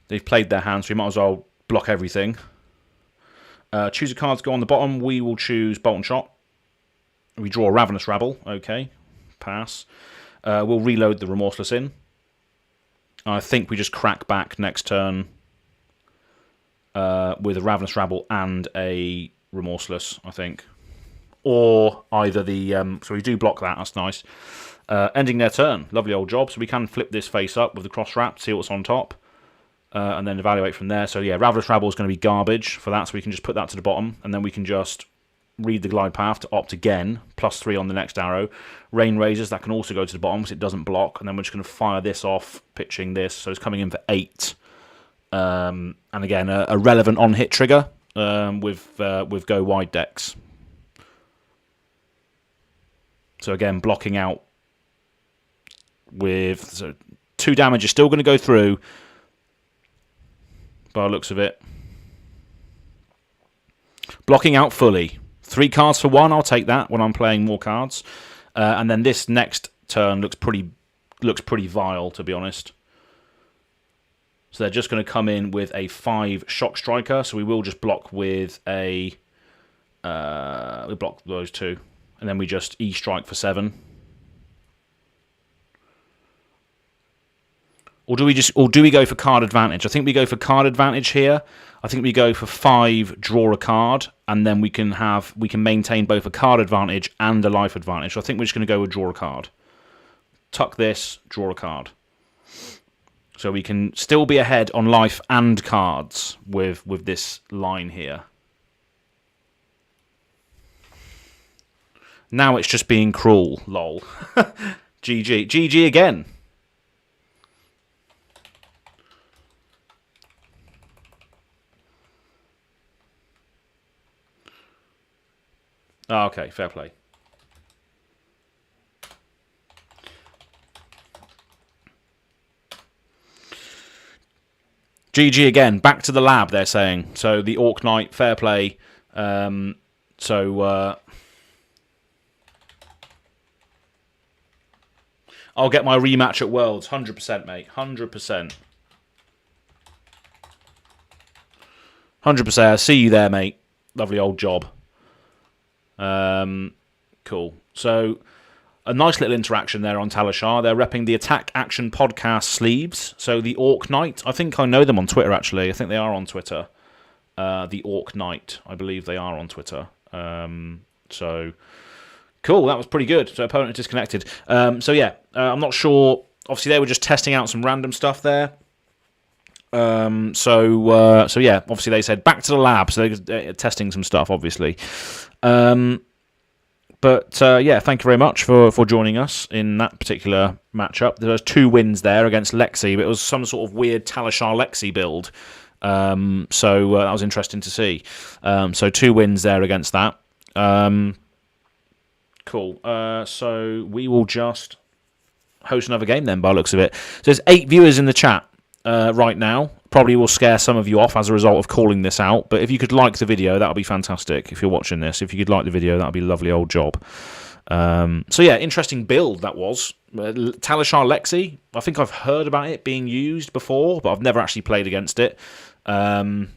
They've played their hand, so we might as well block everything. Choose a card to go on the bottom. We will choose Bolt and Shot. We draw a Ravenous Rabble. Okay. Pass. We'll reload the Remorseless in. I think we just crack back next turn with a Ravenous Rabble and a Remorseless, I think. Or either the... so we do block that, that's nice. Ending their turn. Lovely old job. So we can flip this face up with the cross wrap, see what's on top. And then evaluate from there. So yeah, Ravenous Rabble is going to be garbage for that, so we can just put that to the bottom. And then we can just read the glide path to opt again. Plus 3 on the next arrow. Rain Razors, that can also go to the bottom because it doesn't block. And then we're just going to fire this off, pitching this. So it's coming in for 8. And again, a relevant on-hit trigger with Go Wide decks. So again, blocking out with 2 damage is still going to go through by the looks of it. Blocking out fully. 3 cards for 1, I'll take that when I'm playing more cards. And then this next turn looks pretty vile, to be honest. So they're just going to come in with a 5 Shock Striker. So we will just block with a... we block those 2. And then we just E-Strike for 7. Or do we go for card advantage? I think we go for card advantage here. I think we go for 5, draw a card, and then we can maintain both a card advantage and a life advantage. So I think we're just going to go with draw a card. Tuck this, draw a card. So we can still be ahead on life and cards with this line here. Now it's just being cruel, lol. GG. GG again. Oh, okay, fair play. GG again. Back to the lab, they're saying. So the Orc Knight, fair play. I'll get my rematch at Worlds. 100%, mate. 100%. 100%. I'll see you there, mate. Lovely old job. Cool. So, a nice little interaction there on Talishar. They're repping the Attack Action Podcast sleeves. So, the Orc Knight. I think I know them on Twitter, actually. I think they are on Twitter. The Orc Knight. I believe they are on Twitter. So, cool. That was pretty good. So, opponent disconnected. I'm not sure. Obviously, they were just testing out some random stuff there. Obviously they said back to the lab, so they're testing some stuff, obviously. Thank you very much for joining us in that particular matchup. There was 2 wins there against Lexi, but it was some sort of weird Talishar Lexi build. That was interesting to see. 2 wins there against that. Cool. So we will just host another game then, by the looks of it. So there's 8 viewers in the chat. Right now, probably will scare some of you off as a result of calling this out, but if you could like the video, that would be fantastic. If you're watching this, if you could like the video, that would be a lovely old job. Interesting build that was. Talishar Lexi, I think I've heard about it being used before, but I've never actually played against it. Did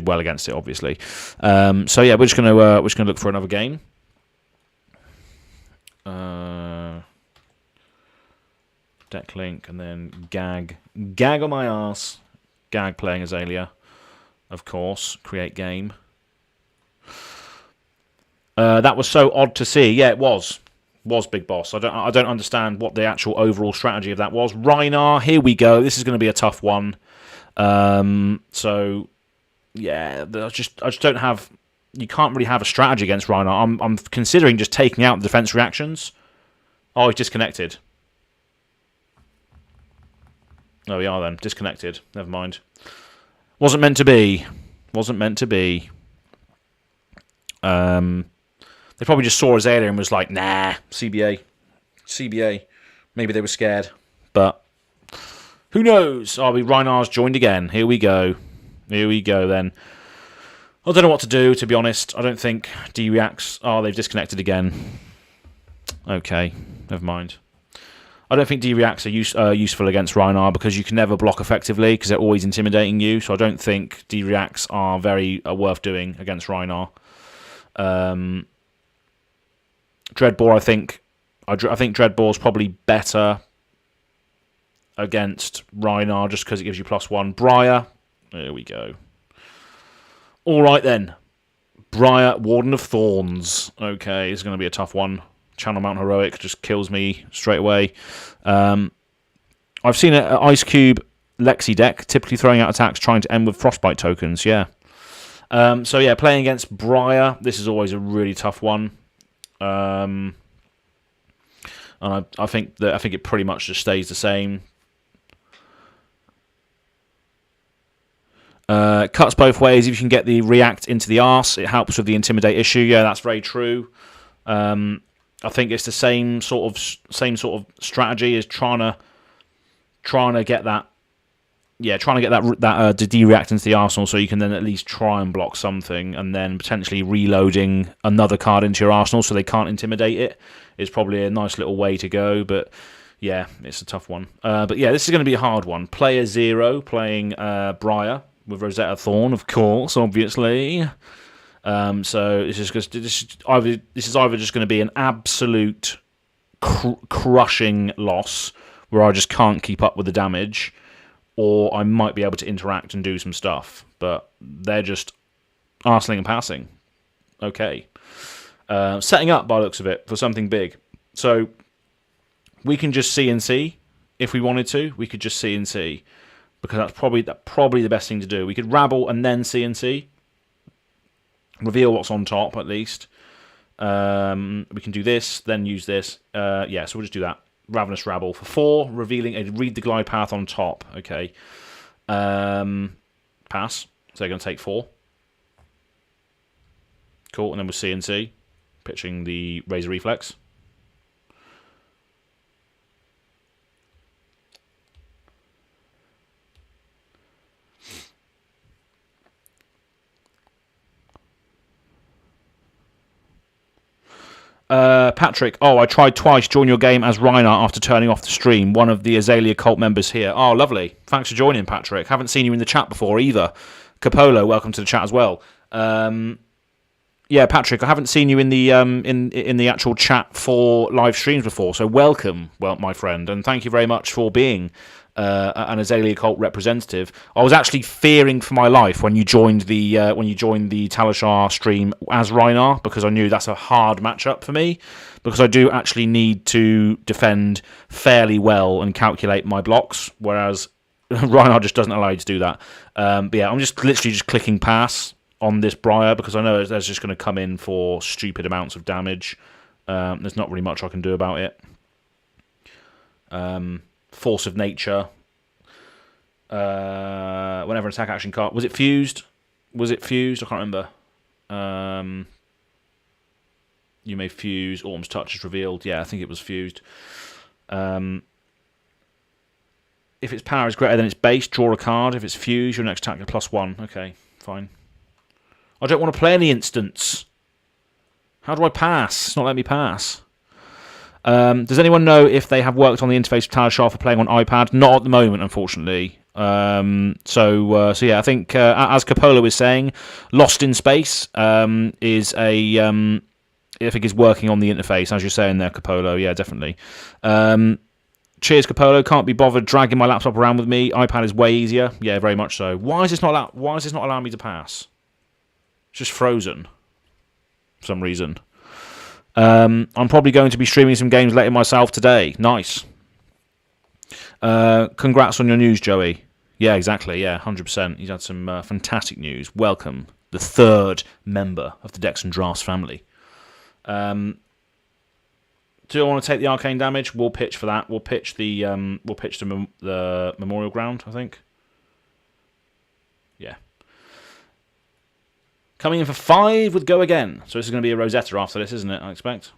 well against it, obviously. We're just gonna look for another game. Deck link, and then Gag on my arse. Gag playing Azalea, of course. Create game. That was so odd to see. Yeah, it was Big Boss. I don't understand what the actual overall strategy of that was. Rhinar, here we go. This is going to be a tough one. I just don't have. You can't really have a strategy against Rhinar. I'm considering just taking out the defense reactions. Oh, he's disconnected. Oh, we are then. Disconnected. Never mind. Wasn't meant to be. Wasn't meant to be. They probably just saw Azalea and was like, nah, CBA. CBA. Maybe they were scared. But who knows? Rhinar's joined again. Here we go. Here we go then. I don't know what to do, to be honest. I don't think D-Reacts... Oh, they've disconnected again. Okay. Never mind. I don't think D-Reacts are useful against Rhinar because you can never block effectively because they're always intimidating you. So I don't think D-Reacts are very worth doing against Rhinar. Dreadbore, I think Dreadbore's probably better against Rhinar just because it gives you +1. Briar, there we go. All right then. Briar, Warden of Thorns. Okay, it's going to be a tough one. Channel Mount Heroic just kills me straight away. I've seen an Ice Cube Lexi deck, typically throwing out attacks trying to end with Frostbite tokens, yeah. Playing against Briar, this is always a really tough one. And I think it pretty much just stays the same. Cuts both ways. If you can get the react into the arse, it helps with the intimidate issue. Yeah, that's very true. I think it's the same sort of strategy as trying to get that. Yeah, trying to get that D-react into the arsenal so you can then at least try and block something, and then potentially reloading another card into your arsenal so they can't intimidate it is probably a nice little way to go. But yeah, it's a tough one. This is going to be a hard one. Player 0 playing Briar with Rosetta Thorn, of course, obviously. So this is either just going to be an absolute crushing loss where I just can't keep up with the damage, or I might be able to interact and do some stuff. But they're just arsling and passing. Okay. Setting up, by the looks of it, for something big. So we can just CNC if we wanted to. We could just CNC because that's probably the best thing to do. We could rabble and then CNC. Reveal what's on top, at least. We can do this, then use this. So we'll just do that. Ravenous Rabble. For 4, revealing a read the glide path on top. Okay. Pass. So they're going to take 4. Cool, and then with CNC, pitching the Razor Reflex. Patrick, I tried twice join your game as Rhinar after turning off the stream. One of the Azalea cult members here. Oh, lovely. Thanks for joining, Patrick. Haven't seen you in the chat before either. Capolo, welcome to the chat as well. Yeah, Patrick, I haven't seen you in the in the actual chat for live streams before, so welcome, my friend, and thank you very much for being an Azalea cult representative. I was actually fearing for my life when you joined the Talishar stream as Rhinar, because I knew that's a hard matchup for me, because I do actually need to defend fairly well and calculate my blocks, whereas Rhinar just doesn't allow you to do that. But yeah, I'm just literally just clicking pass on this Briar because I know that's just going to come in for stupid amounts of damage. There's not really much I can do about it. Force of Nature. Whenever an attack action card... Was it fused? I can't remember. You may fuse. Autumn's Touch is revealed. Yeah, I think it was fused. If its power is greater than its base, draw a card. If it's fused, your next attack is +1. Okay, fine. I don't want to play any instance. How do I pass? It's not letting me pass. Does anyone know if they have worked on the interface of Talishar for playing on iPad? Not at the moment, unfortunately. So yeah, I think as Capolo is saying, Lost in Space is a I think is working on the interface, as you're saying there, Capolo. Yeah, definitely. Cheers, Capolo. Can't be bothered dragging my laptop around with me. iPad is way easier. Yeah, very much so. Why is this not allowing me to pass? It's just frozen for some reason. I'm probably going to be streaming some games later myself today. Nice. Congrats on your news, Joey. Yeah, exactly. Yeah, 100%. He's had some fantastic news. Welcome, the third member of the Decks and Drafts family. Do I want to take the arcane damage? We'll pitch for that. We'll pitch the Memorial Ground, I think. Yeah. Coming in for 5 with Go Again. So this is going to be a Rosetta after this, isn't it? I expect.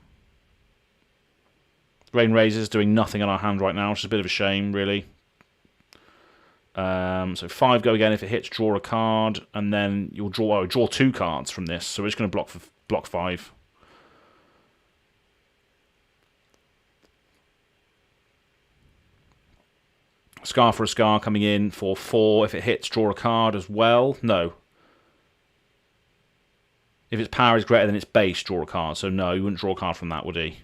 Rain Razor's doing nothing on our hand right now, which is a bit of a shame, really. So 5 Go Again. If it hits, draw a card, and then you'll draw 2 cards from this. So we're just going to block 5. Scar for a Scar coming in for 4. If it hits, draw a card as well. No. If its power is greater than its base, draw a card. So no, he wouldn't draw a card from that, would he?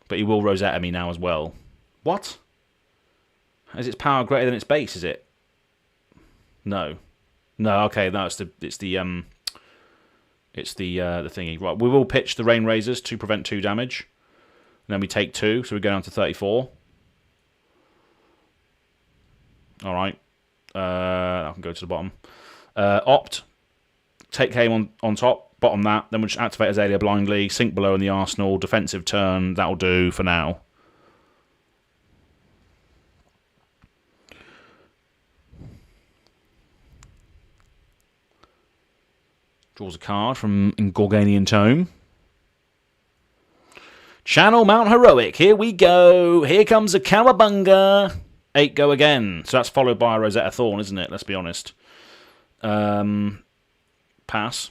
But he will Rosetta me now as well. What? Is its power greater than its base, is it? No. No, okay, no, it's the thingy. Right, we will pitch the Rain Razors to prevent 2 damage. And then we take 2, so we go down to 34. Alright. I can go to the bottom. Opt. Take game on top, bottom that. Then we'll just activate Azalea blindly, sink below in the arsenal, defensive turn. That'll do for now. Draws a card from Gorganian Tome. Channel Mount Heroic. Here we go. Here comes a Cowabunga. 8 Go Again. So that's followed by a Rosetta Thorn, isn't it? Let's be honest. Pass.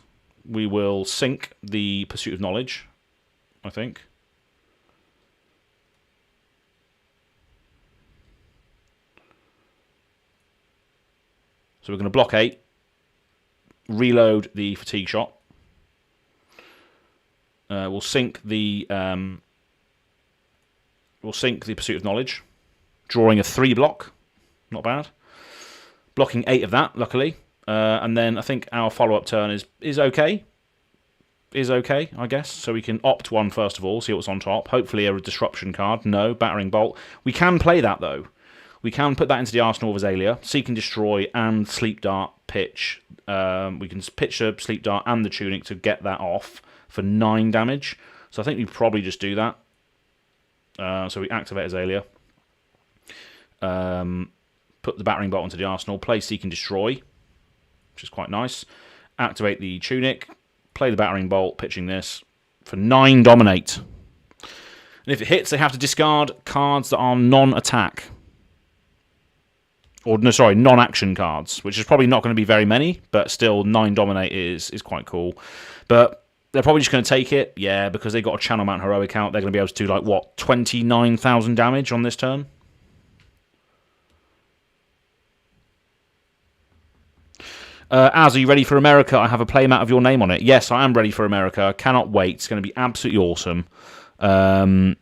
We will sink the Pursuit of Knowledge, I think. So we're going to block 8. Reload the Fatigue Shot. We'll sink the Pursuit of Knowledge, drawing a 3 block. Not bad. Blocking 8 of that, luckily. And then I think our follow-up turn is okay. Is okay, I guess. So we can opt 1 first of all, see what's on top. Hopefully a Disruption card. No, Battering Bolt. We can play that, though. We can put that into the arsenal of Azalea. Seek and Destroy and Sleep Dart pitch. We can pitch the Sleep Dart and the Tunic to get that off for 9 damage. So I think we probably just do that. So we activate Azalea. Put the Battering Bolt into the arsenal. Play Seek and Destroy, which is quite nice. Activate the tunic, play the battering bolt, pitching this for 9 dominate. And if it hits, they have to discard cards that are non-attack. Or, no, sorry, non-action cards, which is probably not going to be very many, but still 9 dominate is quite cool. But they're probably just going to take it, yeah, because they've got a Channel Mount Heroic out. They're going to be able to do, like, what, 29,000 damage on this turn? Az, are you ready for America? I have a playmat of your name on it. Yes, I am ready for America. I cannot wait. It's going to be absolutely awesome. But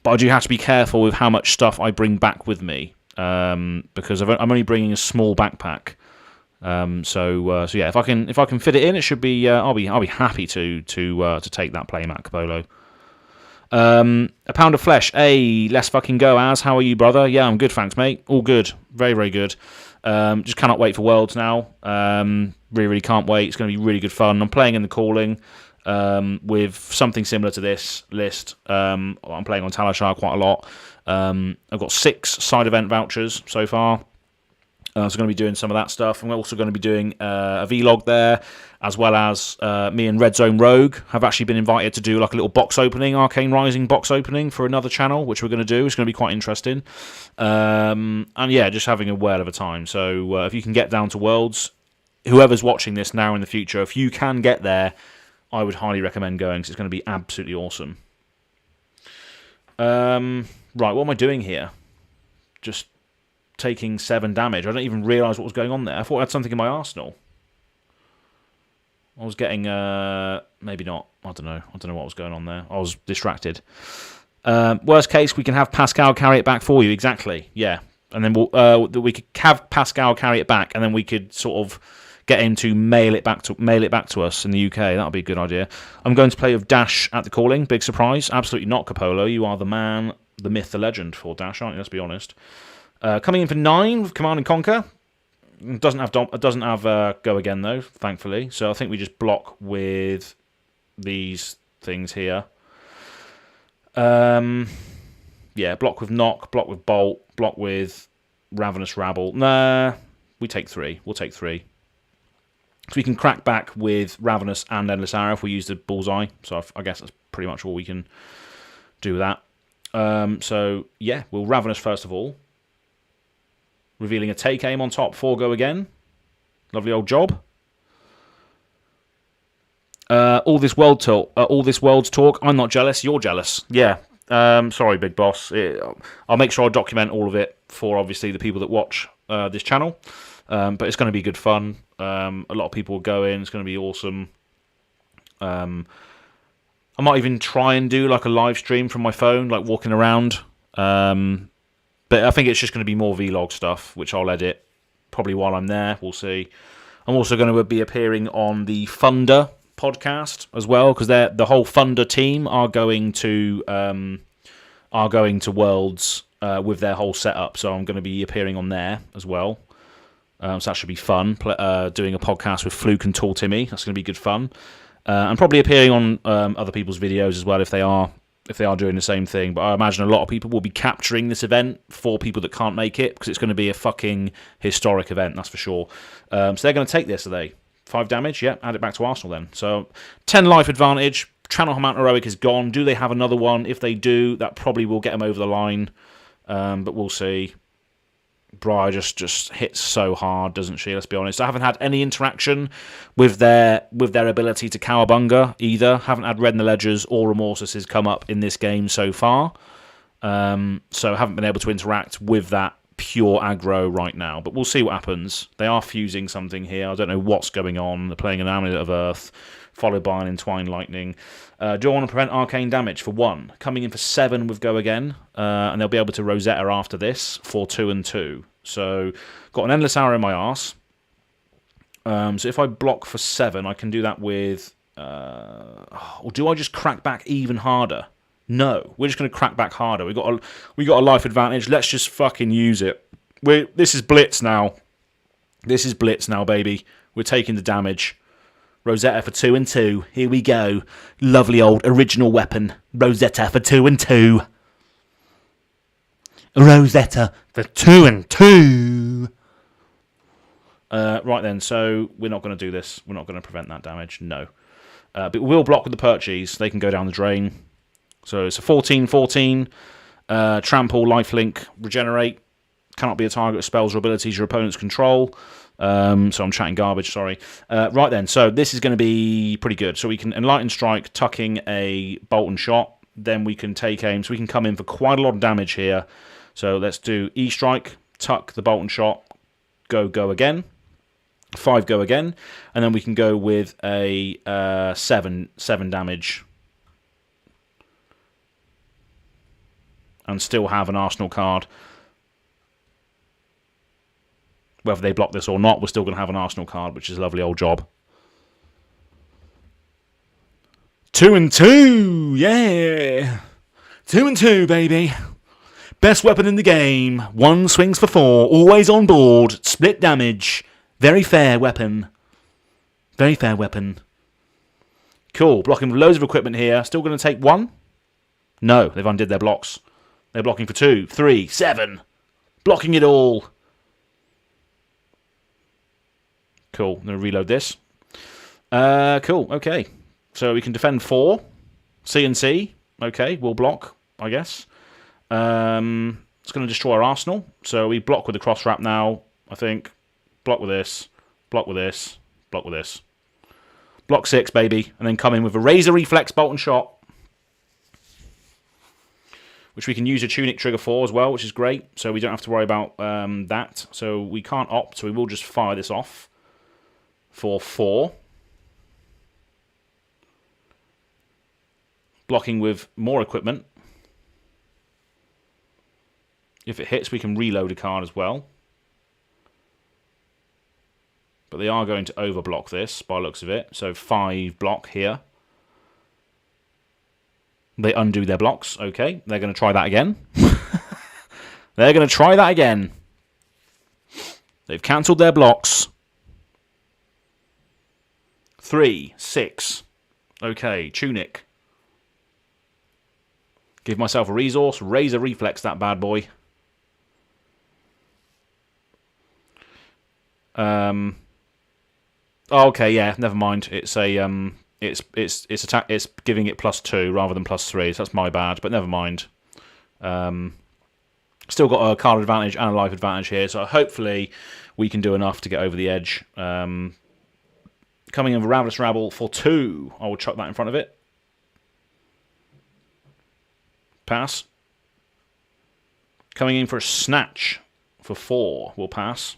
I do have to be careful with how much stuff I bring back with me, because I'm only bringing a small backpack. So yeah, if I can fit it in, it should be. I'll be happy to take that playmat, Capolo. A pound of flesh. Hey, let's fucking go, Az. How are you, brother? Yeah, I'm good, thanks, mate. All good. Very, very good. Just cannot wait for Worlds now. Really, really can't wait. It's going to be really good fun. I'm playing in the Calling with something similar to this list. I'm playing on Talishar quite a lot. I've got 6 side event vouchers so far. So I'm going to be doing some of that stuff. I'm also going to be doing a vlog there, as well as me and Red Zone Rogue have actually been invited to do like a little box opening, Arcane Rising box opening for another channel, which we're going to do. It's going to be quite interesting. And yeah, just having a whale of a time. So if you can get down to Worlds, whoever's watching this now in the future, if you can get there, I would highly recommend going, because it's going to be absolutely awesome. Right, what am I doing here? Just taking 7 damage. I don't even realise what was going on there. I thought I had something in my arsenal. I was getting, maybe not. I don't know what was going on there. I was distracted. Worst case, we can have Pascal carry it back for you. Exactly, yeah. And then we could have Pascal carry it back, and then we could sort of get him to mail it back to us in the UK. That would be a good idea. I'm going to play with Dash at the Calling. Big surprise. Absolutely not, Capolo. You are the man, the myth, the legend for Dash, aren't you? Let's be honest. Coming in for 9 with Command and Conquer. It doesn't have Go Again though, thankfully. So I think we just block with these things here. Yeah, block with Knock, block with Bolt, block with Ravenous Rabble. Nah, we take 3. We'll take 3. So we can crack back with Ravenous and Endless Arrow if we use the Bullseye. So I guess that's pretty much all we can do with that. So yeah, we'll Ravenous first of all. Revealing a take aim on top for Go Again. Lovely old job. All this world's talk. I'm not jealous. You're jealous. Yeah. Sorry, big boss. I'll make sure I document all of it for obviously the people that watch this channel. But it's going to be good fun. A lot of people will go in. It's going to be awesome. I might even try and do like a live stream from my phone, like walking around. But I think it's just going to be more vlog stuff, which I'll edit probably while I'm there. We'll see. I'm also going to be appearing on the Funder podcast as well, because the whole Funder team are going to Worlds with their whole setup. So I'm going to be appearing on there as well. So that should be fun. Doing a podcast with Fluke and Tall Timmy. That's going to be good fun. And probably appearing on other people's videos as well if they are doing the same thing. But I imagine a lot of people will be capturing this event for people that can't make it, because it's going to be a fucking historic event, that's for sure. So they're going to take this, are they? 5 damage? Yeah, add it back to Arsenal then. So 10 life advantage. Channel Mount Heroic is gone. Do they have another one? If they do, that probably will get them over the line. But we'll see. Briar just hits so hard, doesn't she? Let's be honest. I haven't had any interaction with their ability to cowabunga either. Haven't had Red in the Ledgers or Remorses come up in this game so far. So I haven't been able to interact with that pure aggro right now. But we'll see what happens. They are fusing something here. I don't know what's going on. They're playing an Amulet of Earth, followed by an Entwined Lightning. Do I want to prevent arcane damage for 1? Coming in for 7 with Go Again. And they'll be able to Rosetta after this for 2 and 2. So, got an Endless Arrow in my arse. So if I block for 7, I can do that with... or do I just crack back even harder? No, we're just going to crack back harder. We got a life advantage. Let's just fucking use it. This is Blitz now. This is Blitz now, baby. We're taking the damage. Rosetta for 2 and 2. Here we go. Lovely old original weapon. Rosetta for 2 and 2. Rosetta for 2 and 2. Right then, so we're not going to do this. We're not going to prevent that damage, no. But we will block with the Perchies. They can go down the drain. So it's a 14-14. Trample, lifelink, regenerate. Cannot be a target of spells or abilities your opponents control. So I'm chatting garbage, sorry. Right then, so this is going to be pretty good. So we can Enlighten Strike, tucking a Bolt and Shot. Then we can take aim. So we can come in for quite a lot of damage here. So let's do E-Strike, tuck the Bolt and Shot, go again. 5 go again. And then we can go with a 7 damage. And still have an Arsenal card. Whether they block this or not, we're still going to have an Arsenal card, which is a lovely old job. 2 and 2, yeah. 2 and 2, baby. Best weapon in the game. 1 swings for 4. Always on board. Split damage. Very fair weapon. Very fair weapon. Cool. Blocking with loads of equipment here. Still going to take 1? No, they've undid their blocks. They're blocking for 2, 3, 7. Blocking it all. Cool. I'm going to reload this. Cool. Okay. So we can defend 4. C and C. Okay. We'll block, I guess. It's going to destroy our arsenal. So we block with the cross wrap now, I think. Block with this. Block with this. Block with this. Block 6, baby. And then come in with a Razor Reflex, Bolt and Shot. Which we can use a Tunic trigger for as well, which is great. So we don't have to worry about that. So we can't opt, so we will just fire this off for 4. Blocking with more equipment. If it hits, we can reload a card as well. But they are going to overblock this, by the looks of it. So 5 block here. They undo their blocks. Okay, they're going to try that again. They're going to try that again. They've cancelled their blocks. 3, 6. Okay, Tunic. Give myself a resource. Razor Reflex that bad boy. Okay, yeah, never mind. It's a it's attack. It's giving it +2 rather than +3. So that's my bad, but never mind. Still got a card advantage and a life advantage here, so hopefully we can do enough to get over the edge. Coming in with Ravenous Rabble for 2. I will chuck that in front of it. Pass. Coming in for a Snatch for 4. We'll pass.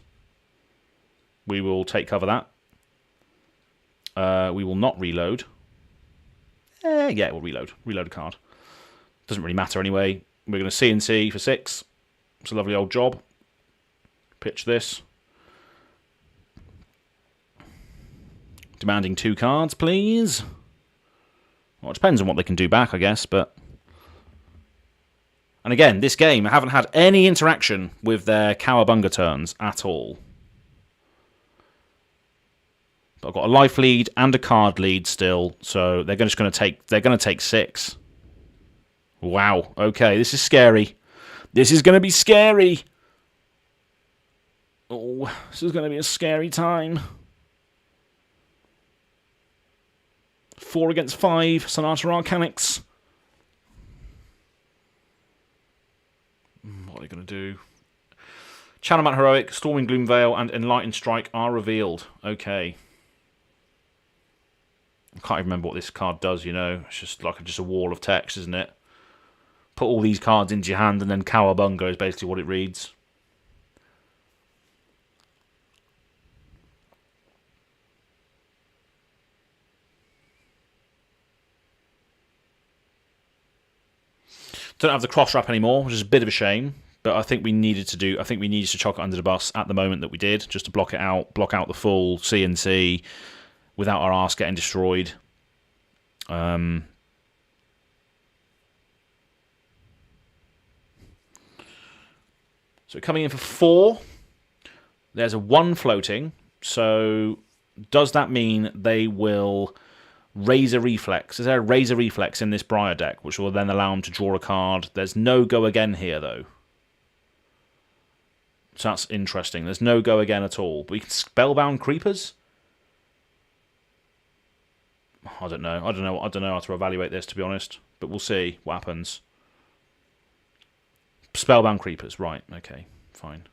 We will take cover that. We will not reload. Yeah, we'll reload. Reload a card. Doesn't really matter anyway. We're going to C&C for 6. It's a lovely old job. Pitch this. Demanding 2 cards, please. Well, it depends on what they can do back, I guess, but... And again, this game, I haven't had any interaction with their Cowabunga turns at all. But I've got a life lead and a card lead still, so they're just going to take 6. Wow. Okay, this is scary. This is going to be scary. Oh, this is going to be a scary time. 4 against 5, Sonata Arcanics. What are they going to do? Channelman Heroic, Storming Gloomveil, and Enlightened Strike are revealed. Okay. I can't even remember what this card does, you know. It's just like just a wall of text, isn't it? Put all these cards into your hand and then Cowabunga is basically what it reads. Don't have the cross wrap anymore, which is a bit of a shame. But I think we needed to chuck it under the bus at the moment that we did, just to block it out, block out the full CNC without our arse getting destroyed. So coming in for 4. There's a 1 floating. So does that mean they will Razor Reflex? Is there a Razor Reflex in this Briar deck, which will then allow them to draw a card? There's no go again here, though. So that's interesting. There's no go again at all. But we can spellbound creepers? I don't know. I don't know how to evaluate this, to be honest. But we'll see what happens. Spellbound creepers, right? Okay, fine.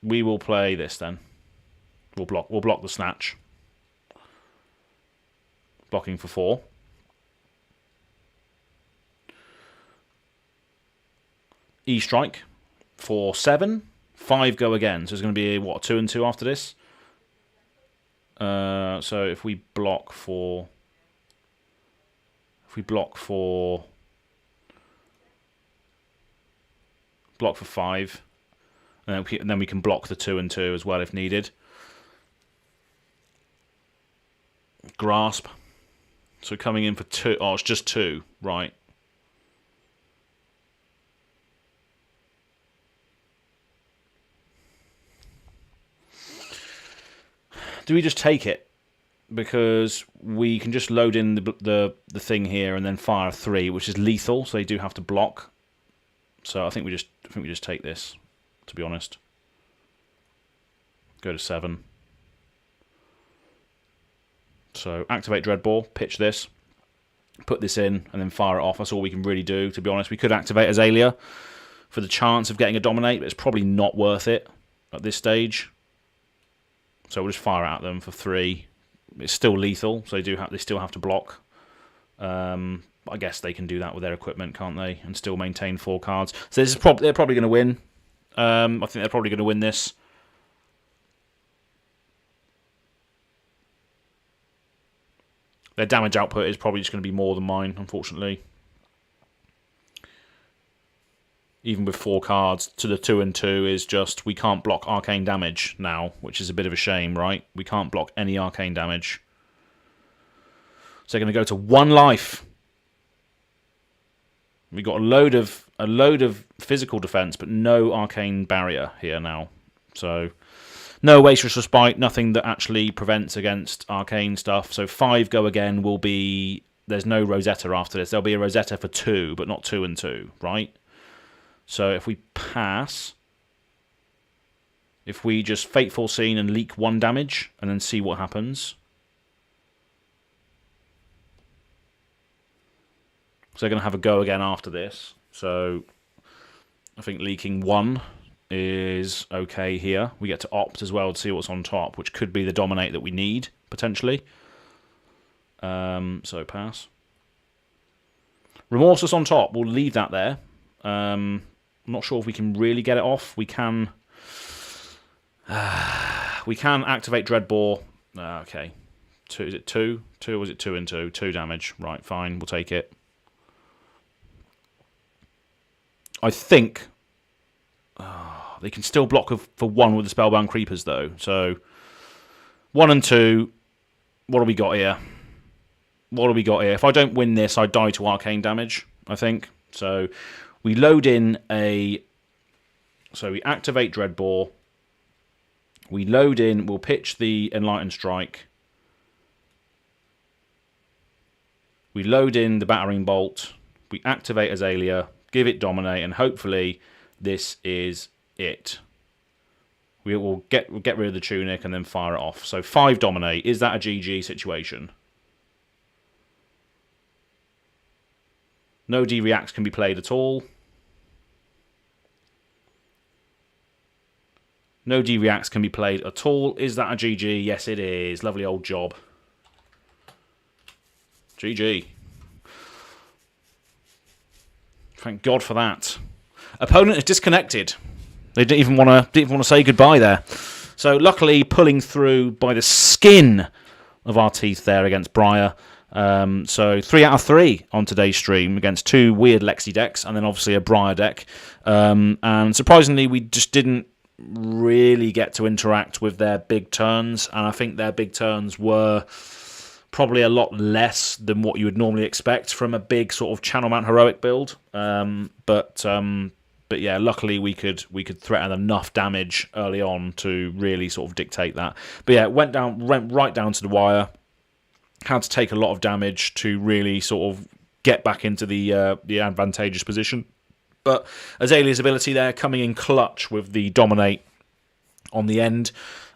We will play this then. We'll block the snatch. Blocking for 4. E-strike for 7. 5 go again. So it's going to be what, 2 and 2 after this. So if we block for 5, and then we can block the 2 and 2 as well if needed. Grasp. So coming in for 2. Oh, it's just 2, right? Do we just take it? Because we can just load in the thing here and then fire 3, which is lethal, so they do have to block. So I think we just take this, to be honest. Go to 7. So activate Dreadball, pitch this, put this in, and then fire it off. That's all we can really do, to be honest. We could activate Azalea for the chance of getting a dominate, but it's probably not worth it at this stage. So we'll just fire at them for 3. It's still lethal, so they still have to block. I guess they can do that with their equipment, can't they? And still maintain 4 cards. So this is they're probably going to win. I think they're probably going to win this. Their damage output is probably just going to be more than mine, unfortunately. Even with 4 cards, to the 2 and 2 is just, we can't block arcane damage now, which is a bit of a shame, right? We can't block any arcane damage. So they're going to go to 1 life. We got a load of physical defense, but no arcane barrier here now. So no Wastrous Respite, nothing that actually prevents against arcane stuff. So 5 go again will be, there's no Rosetta after this. There'll be a Rosetta for 2, but not 2 and 2, right? So if we pass, if we just Fateful Scene and leak 1 damage, and then see what happens. So they're going to have a go again after this. So I think leaking 1 is okay here. We get to opt as well to see what's on top, which could be the dominate that we need, potentially. So pass. Remorse on top. We'll leave that there. I'm not sure if we can really get it off. We can activate Dreadbore. Okay. 2, is it 2? 2 or was it 2 and 2? 2 damage. Right, fine. We'll take it. I think they can still block for 1 with the Spellbound Creepers, though. So 1 and 2. What do we got here? What do we got here? If I don't win this, I die to arcane damage, I think. So we load in a... So we activate Dreadbore. We load in... We'll pitch the Enlightened Strike. We load in the Battering Bolt. We activate Azalea. Give it Dominate. And hopefully this is it. We will get rid of the Tunic and then fire it off. So 5 Dominate. Is that a GG situation? No D-Reacts can be played at all. No D-Reacts can be played at all. Is that a GG? Yes, it is. Lovely old job. GG. Thank God for that. Opponent is disconnected. They didn't even want to say goodbye there. So luckily, pulling through by the skin of our teeth there against Briar. So 3 out of 3 on today's stream against 2 weird Lexi decks, and then obviously a Briar deck. And surprisingly, we just didn't really get to interact with their big turns, and I think their big turns were probably a lot less than what you would normally expect from a big sort of Channel Mount heroic build. But yeah, luckily we could threaten enough damage early on to really sort of dictate that. But yeah, it went right down to the wire. Had to take a lot of damage to really sort of get back into the advantageous position. But Azalea's ability there coming in clutch with the dominate on the end.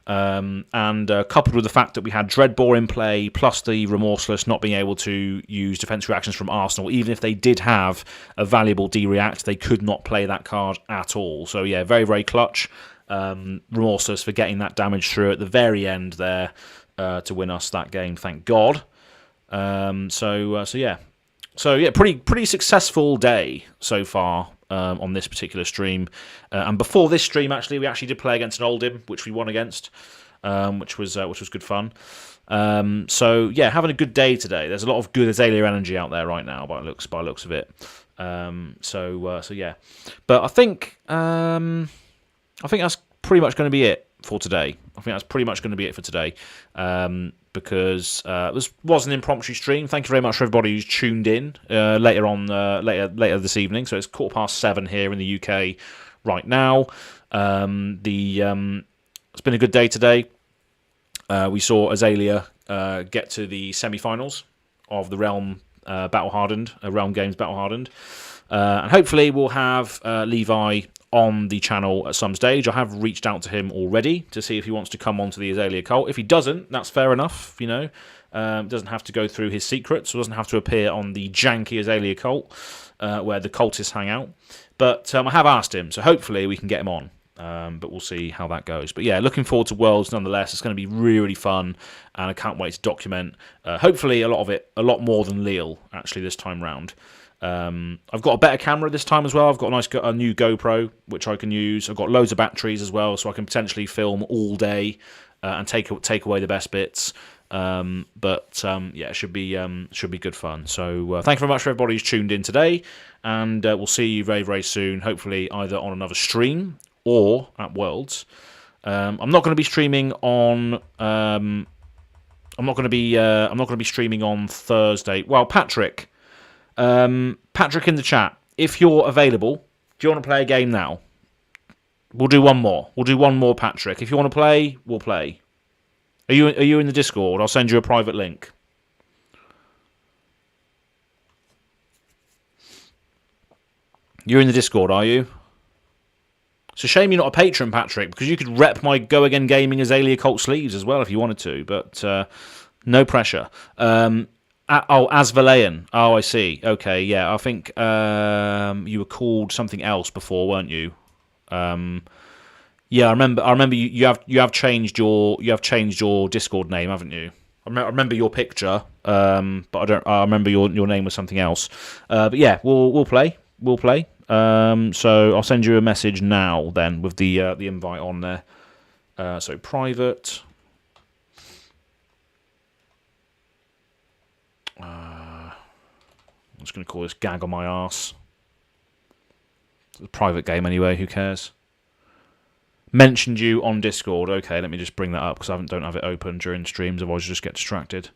And coupled with the fact that we had Dreadbore in play, plus the Remorseless not being able to use defense reactions from Arsenal, even if they did have a valuable D-React, they could not play that card at all. So yeah, very, very clutch. Remorseless for getting that damage through at the very end there to win us that game, thank God. So yeah, pretty successful day so far. On this particular stream, and before this stream, actually, we actually did play against an Oldhim, which we won against, which was good fun. So yeah, having a good day today. There's a lot of good Azalea energy out there right now, by looks of it. So yeah, but I think that's pretty much going to be it for today. Because this was an impromptu stream. Thank you very much for everybody who's tuned in later this evening. So it's 7:15 here in the UK right now. It's been a good day today. We saw Azalea get to the semi-finals of the Realm Realm Games Battle Hardened, and hopefully we'll have Levi on the channel at some stage. I have reached out to him already to see if he wants to come onto the Azalea cult. If he doesn't, that's fair enough, you know. Doesn't have to go through his secrets, or doesn't have to appear on the janky Azalea cult where the cultists hang out. But I have asked him, so hopefully we can get him on. But we'll see how that goes. But yeah, looking forward to Worlds nonetheless. It's going to be really fun, and I can't wait to document. Hopefully a lot more than Leal actually this time round. I've got a better camera this time as well. I've got a new GoPro which I can use. I've got loads of batteries as well, so I can potentially film all day and take away the best bits. Yeah, it should be good fun. So thank you very much for everybody who's tuned in today, and we'll see you very, very soon. Hopefully either on another stream or at Worlds. I'm not going to be streaming on. I'm not going to be streaming on Thursday. Well, Patrick in the chat, if you're available, do you want to play a game now? We'll do one more. Patrick. If you want to play, we'll play. Are you in the Discord? I'll send you a private link. You're in the Discord, are you? It's a shame you're not a patron, Patrick, because you could rep my GoAgainGaming Azalea Cult sleeves as well if you wanted to, but no pressure. AZALEA. Oh, I see. Okay, yeah. I think you were called something else before, weren't you? Yeah, I remember. You have changed your Discord name, haven't you? I remember your picture, but I remember your name was something else. But yeah, we'll play. So I'll send you a message now then with the invite on there. So private. I'm just going to call this Gag on My Arse. It's a private game anyway, who cares? Mentioned you on Discord. Okay, let me just bring that up because I don't have it open during streams, otherwise you just get distracted.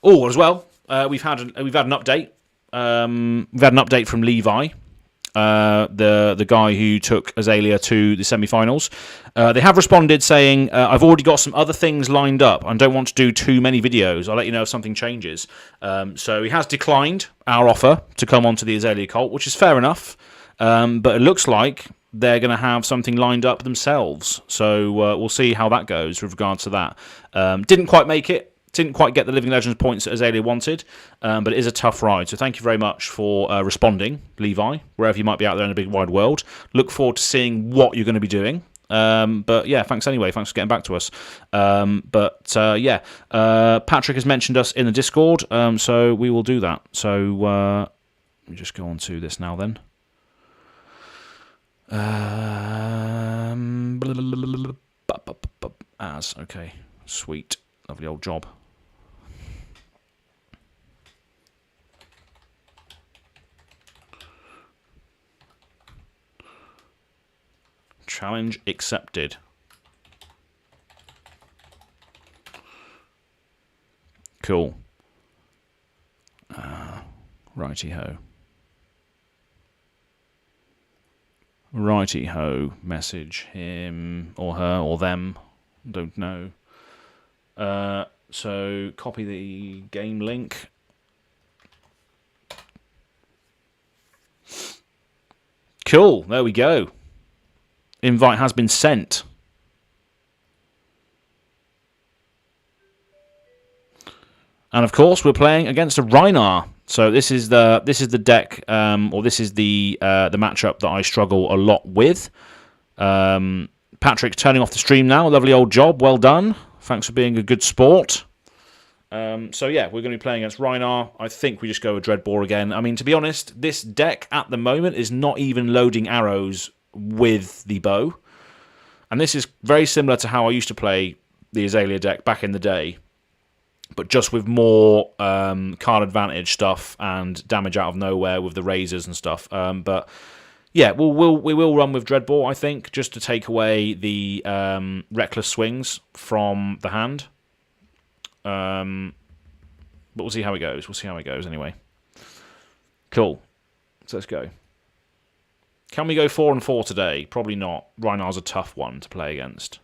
Oh, as well, we've had an update. We've had an update from Levi, the guy who took Azalea to the semi-finals. They have responded saying, I've already got some other things lined up and don't want to do too many videos. I'll let you know if something changes. So he has declined our offer to come onto the Azalea cult, which is fair enough. But it looks like they're going to have something lined up themselves. So we'll see how that goes with regards to that. Didn't quite make it. Didn't quite get the Living Legends points that Azalea wanted, but it is a tough ride. So thank you very much for responding, Levi, wherever you might be out there in the big wide world. Look forward to seeing what you're going to be doing. But yeah, thanks anyway. Thanks for getting back to us. Yeah, Patrick has mentioned us in the Discord, so we will do that. So let me just go on to this now then. Okay, sweet. Lovely old job. Challenge accepted. Cool. Righty-ho. Righty-ho. Message him or her or them. Don't know. So copy the game link. Cool. There we go. Invite has been sent. And of course, we're playing against a Rhinar. So this is the deck, or this is the matchup that I struggle a lot with. Patrick's turning off the stream now. Lovely old job. Well done. Thanks for being a good sport. So yeah, we're going to be playing against Rhinar. I think we just go with Dreadbore again. I mean, to be honest, this deck at the moment is not even loading arrows with the bow. And this is very similar to how I used to play the Azalea deck back in the day, but just with more card advantage stuff and damage out of nowhere with the razors and stuff. But yeah, we will run with Dreadbore, I think, just to take away the reckless swings from the hand. But we'll see how it goes. We'll see how it goes anyway. Cool. So let's go. Can we go 4-4 today? Probably not. Rhinar's a tough one to play against.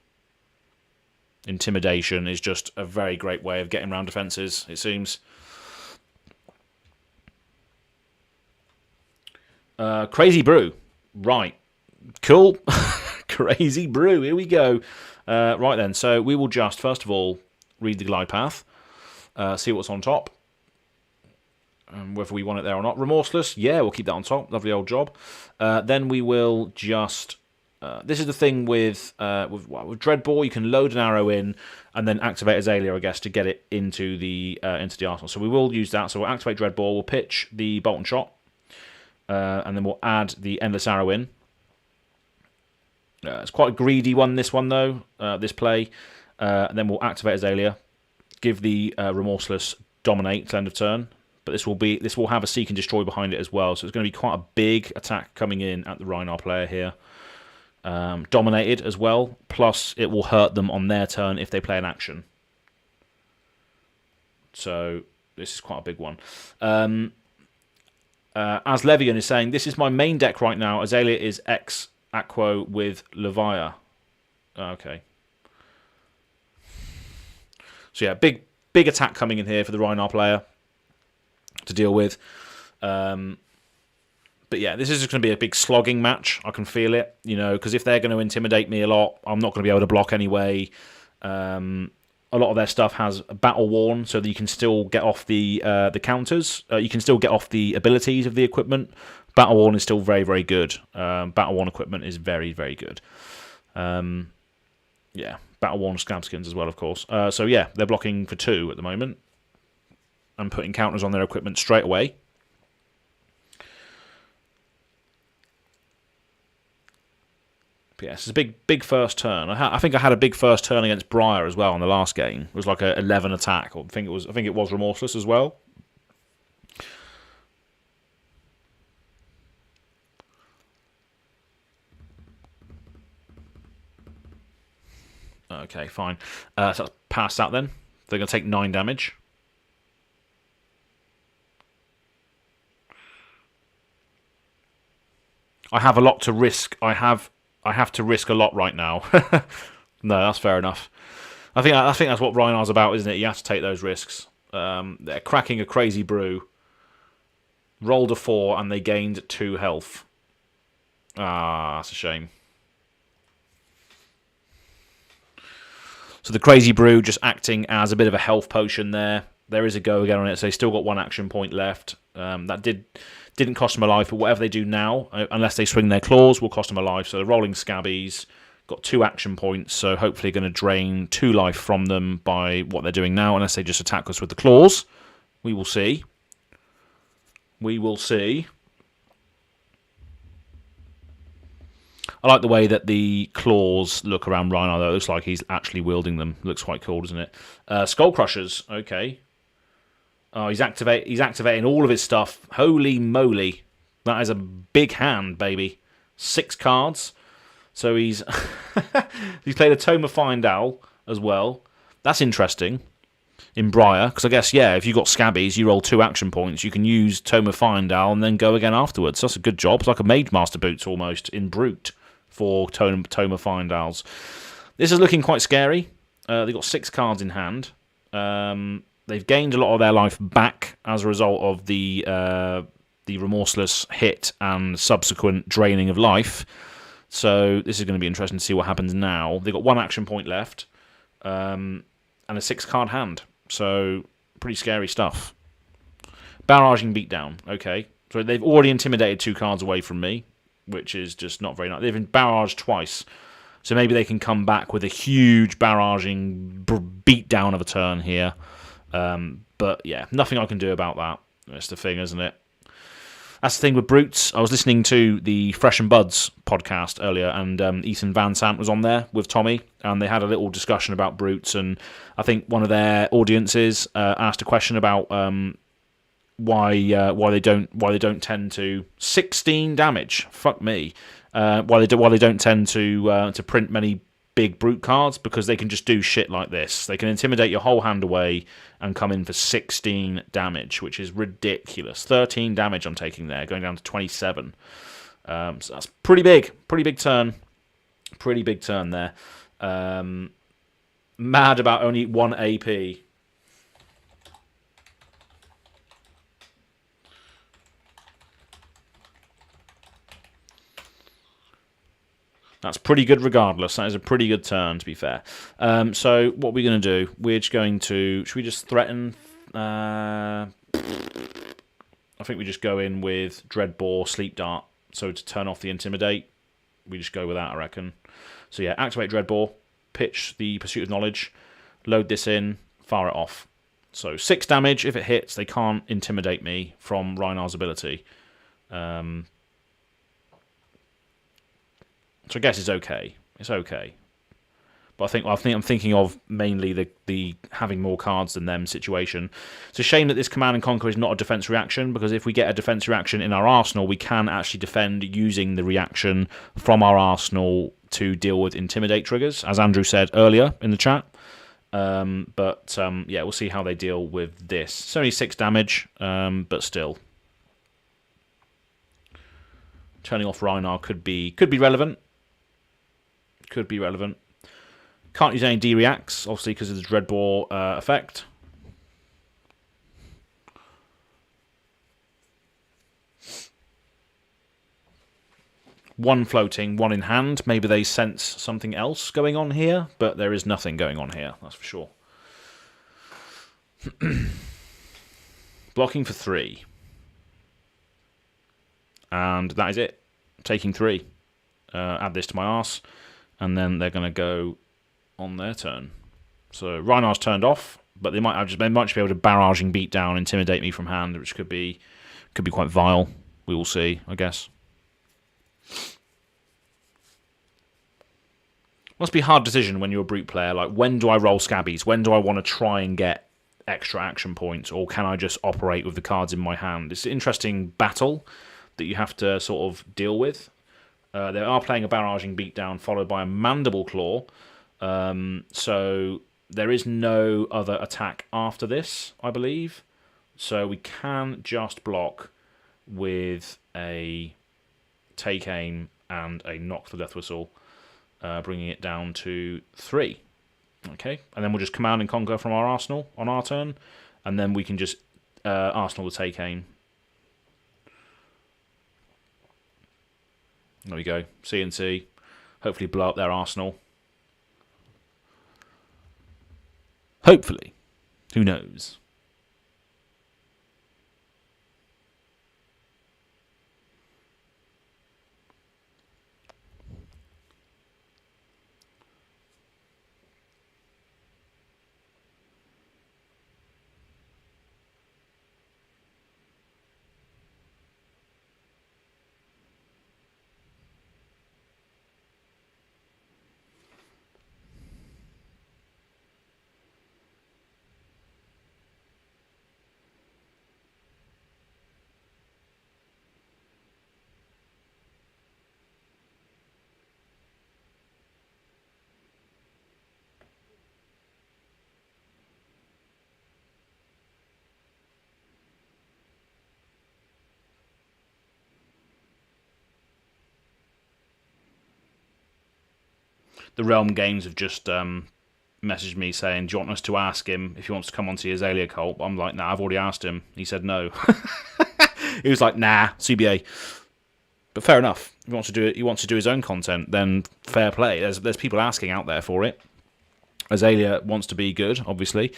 Intimidation is just a very great way of getting around defences, it seems. Crazy Brew. Right. Cool. Crazy Brew. Here we go. Right then. So we will just, first of all, read the glide path. See what's on top. Whether we want it there or not. Remorseless. Yeah, we'll keep that on top. Lovely old job. Then we will just... this is the thing with Dreadbore. You can load an arrow in and then activate Azalea, I guess, to get it into the arsenal. So we will use that. So we'll activate Dreadbore. We'll pitch the bolt and shot, and then we'll add the endless arrow in. It's quite a greedy one, this one though. This play, and then we'll activate Azalea, give the remorseless dominate till end of turn. But this will have a seek and destroy behind it as well. So it's going to be quite a big attack coming in at the Rhinar player here. Dominated as well, plus it will hurt them on their turn if they play an action. So this is quite a big one. As Levian is saying, this is my main deck right now. Azalea is X Aquo with Levia. Okay. So yeah, big attack coming in here for the Rhinar player to deal with. But yeah, this is just going to be a big slogging match. I can feel it, because if they're going to intimidate me a lot, I'm not going to be able to block anyway. A lot of their stuff has battle worn, so that you can still get off the counters. You can still get off the abilities of the equipment. Battle worn is still very, very good. Battle worn equipment is very, very good. Yeah, battle worn scabskins as well, of course. So yeah, they're blocking for 2 at the moment and putting counters on their equipment straight away. But yes, it's a big first turn. I think I had a big first turn against Briar as well in the last game. It was like a 11 attack. I think it was remorseless as well. Okay, fine. So let's pass that then. They're going to take 9 damage. I have a lot to risk. I have to risk a lot right now. No, that's fair enough. I think that's what Rhinar's about, isn't it? You have to take those risks. They're cracking a Crazy Brew. Rolled a 4 and they gained 2 health. Ah, that's a shame. So the Crazy Brew just acting as a bit of a health potion there. There is a go again on it, so they still got 1 action point left. That didn't cost them a life, but whatever they do now, unless they swing their claws, will cost them a life. So the rolling scabbies got 2 action points, so hopefully going to drain 2 life from them by what they're doing now, unless they just attack us with the claws. We will see. We will see. I like the way that the claws look around Rhinar, though. It looks like he's actually wielding them. Looks quite cool, doesn't it? Skull Crushers. Okay. Oh, he's activating all of his stuff. Holy moly. That is a big hand, baby. 6 cards. So he's he's played a Tome of Find Owl as well. That's interesting. in Briar, because I guess, yeah, if you've got Scabbies, you roll 2 action points, you can use Tome of Findal and then go again afterwards. That's a good job. It's like a Mage Master Boots almost in Brute for Tome of Findals. This is looking quite scary. They've got 6 cards in hand. They've gained a lot of their life back as a result of the remorseless hit and subsequent draining of life. So this is going to be interesting to see what happens now. They've got 1 action point left and a 6-card hand. So pretty scary stuff. Barraging Beatdown. Okay. So they've already intimidated 2 cards away from me, which is just not very nice. They've been barraged twice. So maybe they can come back with a huge barraging beatdown of a turn here. But yeah, nothing I can do about that. That's the thing, isn't it? That's the thing with Brutes. I was listening to the Fresh and Buds podcast earlier, and Ethan Van Sant was on there with Tommy, and they had a little discussion about Brutes. And I think one of their audiences asked a question about why they don't tend to 16 damage. Fuck me. Why they don't tend to print many big Brute cards, because they can just do shit like this. They can intimidate your whole hand away and come in for 16 damage, which is ridiculous. 13 damage I'm taking there, going down to 27. So that's pretty big turn. Pretty big turn there. Mad about only 1 AP. That's pretty good regardless. That is a pretty good turn, to be fair. So what we're going to do, we're just going to... Should we just threaten? I think we just go in with Dreadbore, Sleep Dart. So to turn off the Intimidate, we just go with that, I reckon. So yeah, activate Dreadbore, pitch the Pursuit of Knowledge, load this in, fire it off. So 6 damage. If it hits, they can't intimidate me from Rhinar's ability. So I guess it's okay. It's okay. But I think I'm thinking of mainly the having more cards than them situation. It's a shame that this Command and Conquer is not a defense reaction, because if we get a defense reaction in our arsenal, we can actually defend using the reaction from our arsenal to deal with Intimidate triggers, as Andrew said earlier in the chat. Yeah, we'll see how they deal with this. It's only 6 damage, but still. Turning off Rhinar could be relevant. Could be relevant. Can't use any D-reacts, obviously, because of the Dreadbore effect. One floating, 1 in hand. Maybe they sense something else going on here, but there is nothing going on here, that's for sure. Blocking for 3. And that is it. Taking 3. Add this to my arse. And then they're going to go on their turn. So Rhinar's turned off, but they might just be able to barraging beat down, intimidate me from hand, which could be quite vile. We will see, I guess. Must be a hard decision when you're a Brute player. Like, when do I roll Scabbies? When do I want to try and get extra action points, or can I just operate with the cards in my hand? It's an interesting battle that you have to sort of deal with. They are playing a barraging beatdown followed by a mandible claw. So there is no other attack after this, I believe. So we can just block with a take aim and a knock the death whistle, bringing it down to 3. Okay, and then we'll just command and conquer from our arsenal on our turn, and then we can just arsenal the take aim. There we go. CNC. Hopefully blow up their arsenal. Hopefully. Who knows? the Realm Games have just messaged me saying, do you want us to ask him if he wants to come onto the Azalea cult? I'm like, nah, I've already asked him. He said no. He was like, nah, CBA. But fair enough. If he wants to do it, he wants to do his own content, then fair play. There's people asking out there for it. Azalea wants to be good, obviously.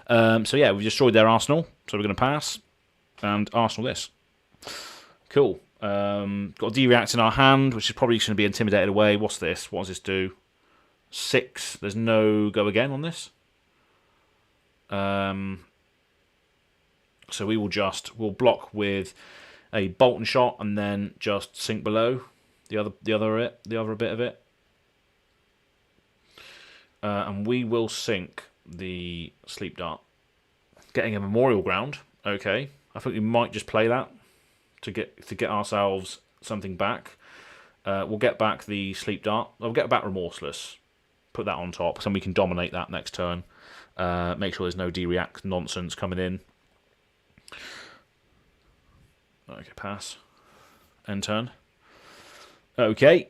So yeah, we've destroyed their arsenal, so we're going to pass. And Arsenal this. Cool. Got a D-React in our hand, which is probably going to be intimidated away. What's this? What does this do? 6. There's no go again on this. So we'll block with a bolt and shot, and then just sink below the other bit of it. And we will sink the sleep dart. Getting a memorial ground. Okay, I think we might just play that to get ourselves something back. We'll get back the sleep dart. We'll get back remorseless. Put that on top, so we can dominate that next turn. Make sure there's no D-React nonsense coming in. Okay, pass. End turn. Okay.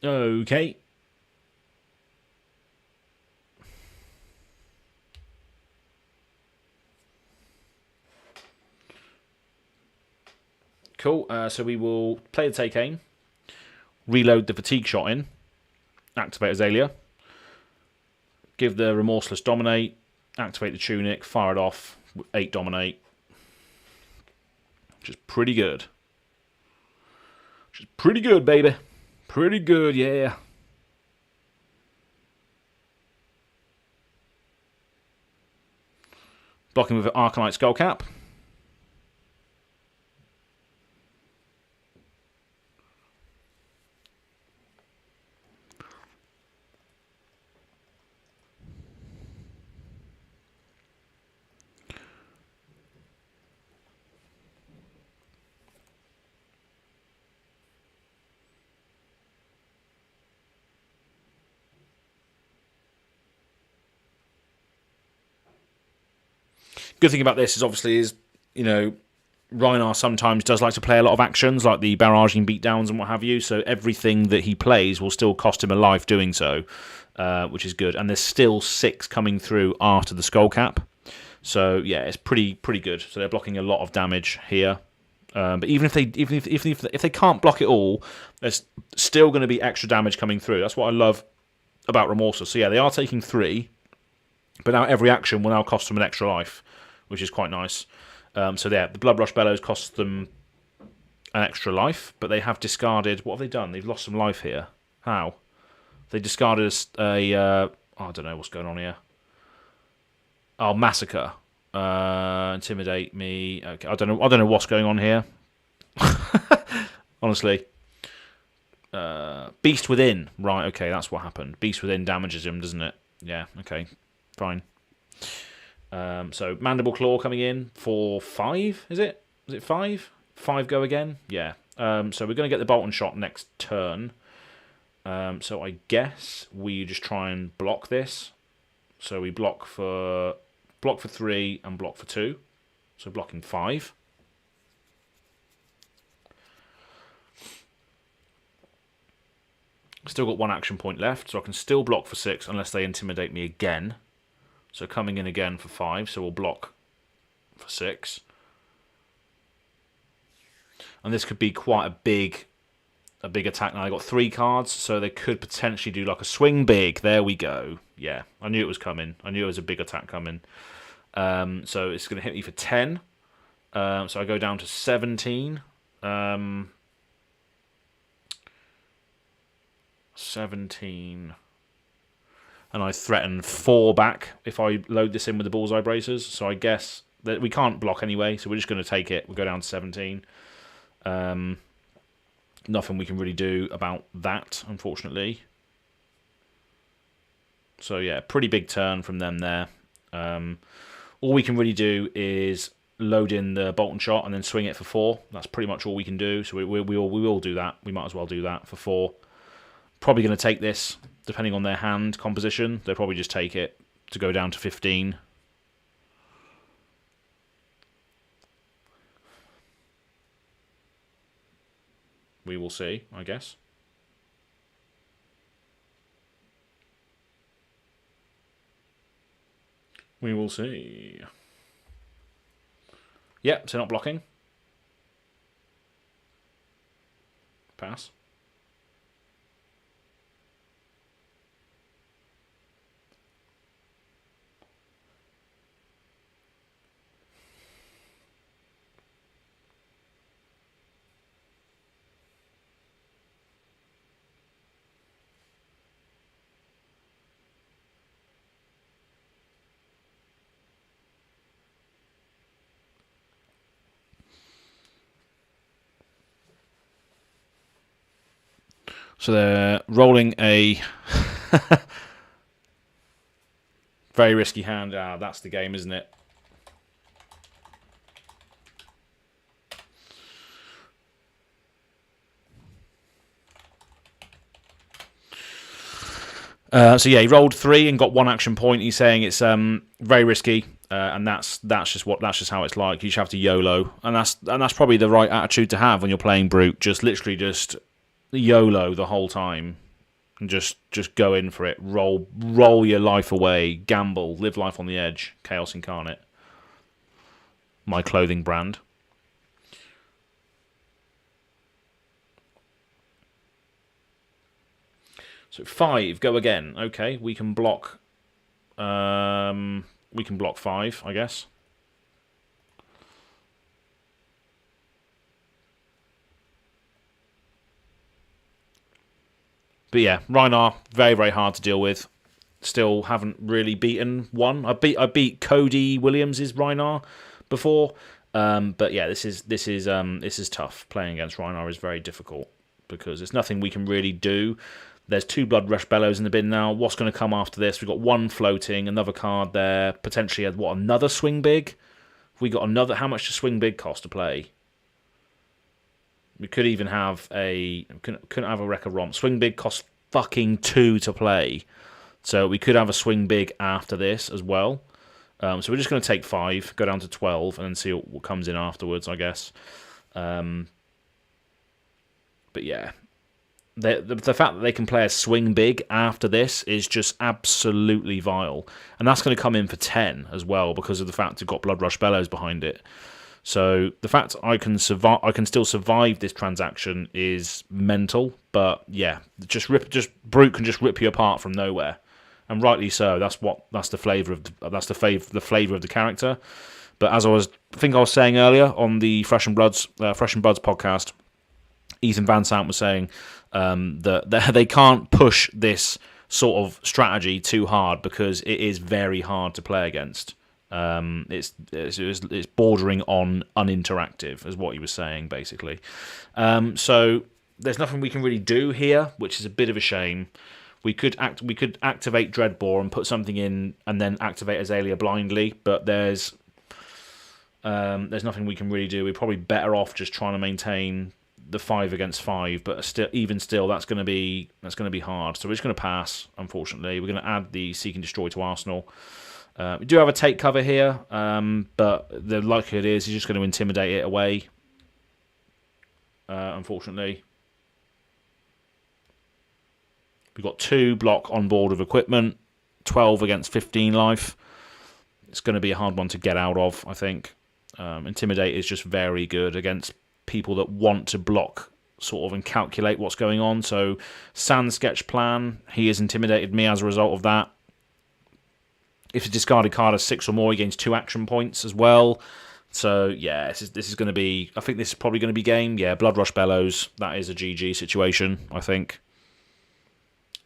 Okay. Cool. So we will play the take aim, reload the fatigue shot in, activate Azalea, give the remorseless dominate, activate the tunic, fire it off, 8 dominate. Which is pretty good. Which is pretty good, baby. Pretty good, yeah. Blocking with Arcanite Skullcap. Good thing about this is obviously Rhinar sometimes does like to play a lot of actions like the barraging beatdowns and what have you, so everything that he plays will still cost him a life doing so, which is good. And there's still 6 coming through after the Skullcap, so yeah, it's pretty good. So they're blocking a lot of damage here, but even if they can't block it all, there's still going to be extra damage coming through. That's what I love about Remorseless. So yeah, they are taking 3, but now every action will now cost them an extra life, which is quite nice. So yeah, the Blood Rush Bellows costs them an extra life, but they have discarded... What have they done? They've lost some life here. How? They discarded I don't know what's going on here. Oh, Massacre. Intimidate me. Okay, I don't know what's going on here. Honestly. Beast Within. Right, okay, that's what happened. Beast Within damages him, doesn't it? Yeah, okay. Fine. So Mandible Claw coming in for 5, is it? Is it 5? 5 go again? Yeah. So we're going to get the Bolt and Shot next turn. So I guess we just try and block this. So we block for 3 and block for 2. So blocking 5. Still got 1 action point left, so I can still block for 6 unless they intimidate me again. So coming in again for 5, so we'll block for 6. And this could be quite a big attack. Now I got 3 cards, so they could potentially do like a swing big. There we go. Yeah, I knew it was coming. I knew it was a big attack coming. So it's going to hit me for 10. So I go down to 17. 17. And I threaten 4 back if I load this in with the Bullseye Bracers. So I guess that we can't block anyway, so we're just going to take it. We'll go down to 17. Nothing we can really do about that, unfortunately. So yeah, pretty big turn from them there. All we can really do is load in the Bolt and Shot and then swing it for 4. That's pretty much all we can do. So we will do that. We might as well do that for 4. Probably going to take this, depending on their hand composition. They'll probably just take it to go down to 15. We will see, I guess. We will see. Yep, so not blocking. Pass. So they're rolling a very risky hand. Ah, that's the game, isn't it? So yeah, he rolled 3 and got 1 action point. He's saying it's very risky, and that's just how it's like. You just have to YOLO, and that's probably the right attitude to have when you're playing Brute. Just literally just YOLO the whole time, and just go in for it. Roll your life away. Gamble. Live life on the edge. Chaos incarnate. My clothing brand. So 5, go again. Okay, we can block. We can block 5, I guess. But yeah, Rhinar, very, very hard to deal with. Still haven't really beaten one. I beat Cody Williams' Rhinar before, but yeah, this is tough. Playing against Rhinar is very difficult because there's nothing we can really do. There's 2 Blood Rush Bellows in the bin now. What's going to come after this? We've got 1 floating, another card there, potentially another Swing Big. We got another. How much does Swing Big cost to play? We could even have couldn't have a Wrecker Romp. Swing Big costs fucking 2 to play. So we could have a Swing Big after this as well. So we're just going to take 5, go down to 12, and then see what comes in afterwards, I guess. But yeah. The fact that they can play a Swing Big after this is just absolutely vile. And that's going to come in for 10 as well because of the fact it's got Blood Rush Bellows behind it. So the fact I can still survive this transaction is mental. But yeah, Brute can just rip you apart from nowhere, and rightly so. That's the flavour of the flavour of the character. But as I think I was saying earlier on the Fresh and Buds podcast, Ethan Van Sant was saying that they can't push this sort of strategy too hard because it is very hard to play against. It's bordering on uninteractive, is what he was saying, basically. So there's nothing we can really do here, which is a bit of a shame. We could activate Dreadbore and put something in, and then activate Azalea blindly, but there's nothing we can really do. We're probably better off just trying to maintain the 5 against 5, but still, that's going to be hard. So we're just going to pass. Unfortunately, we're going to add the Seek and Destroy to Arsenal. We do have a take cover here, but the likelihood is he's just going to intimidate it away. Unfortunately, we've got 2 block on board of equipment, 12 against 15 life. It's going to be a hard one to get out of, I think. Intimidate is just very good against people that want to block sort of and calculate what's going on. So Sand Sketch Plan, he has intimidated me as a result of that. If a discarded card has 6 or more, he gains 2 action points as well. So yeah, this is going to be, I think this is probably going to be game. Yeah, Blood Rush Bellows, that is a GG situation, I think.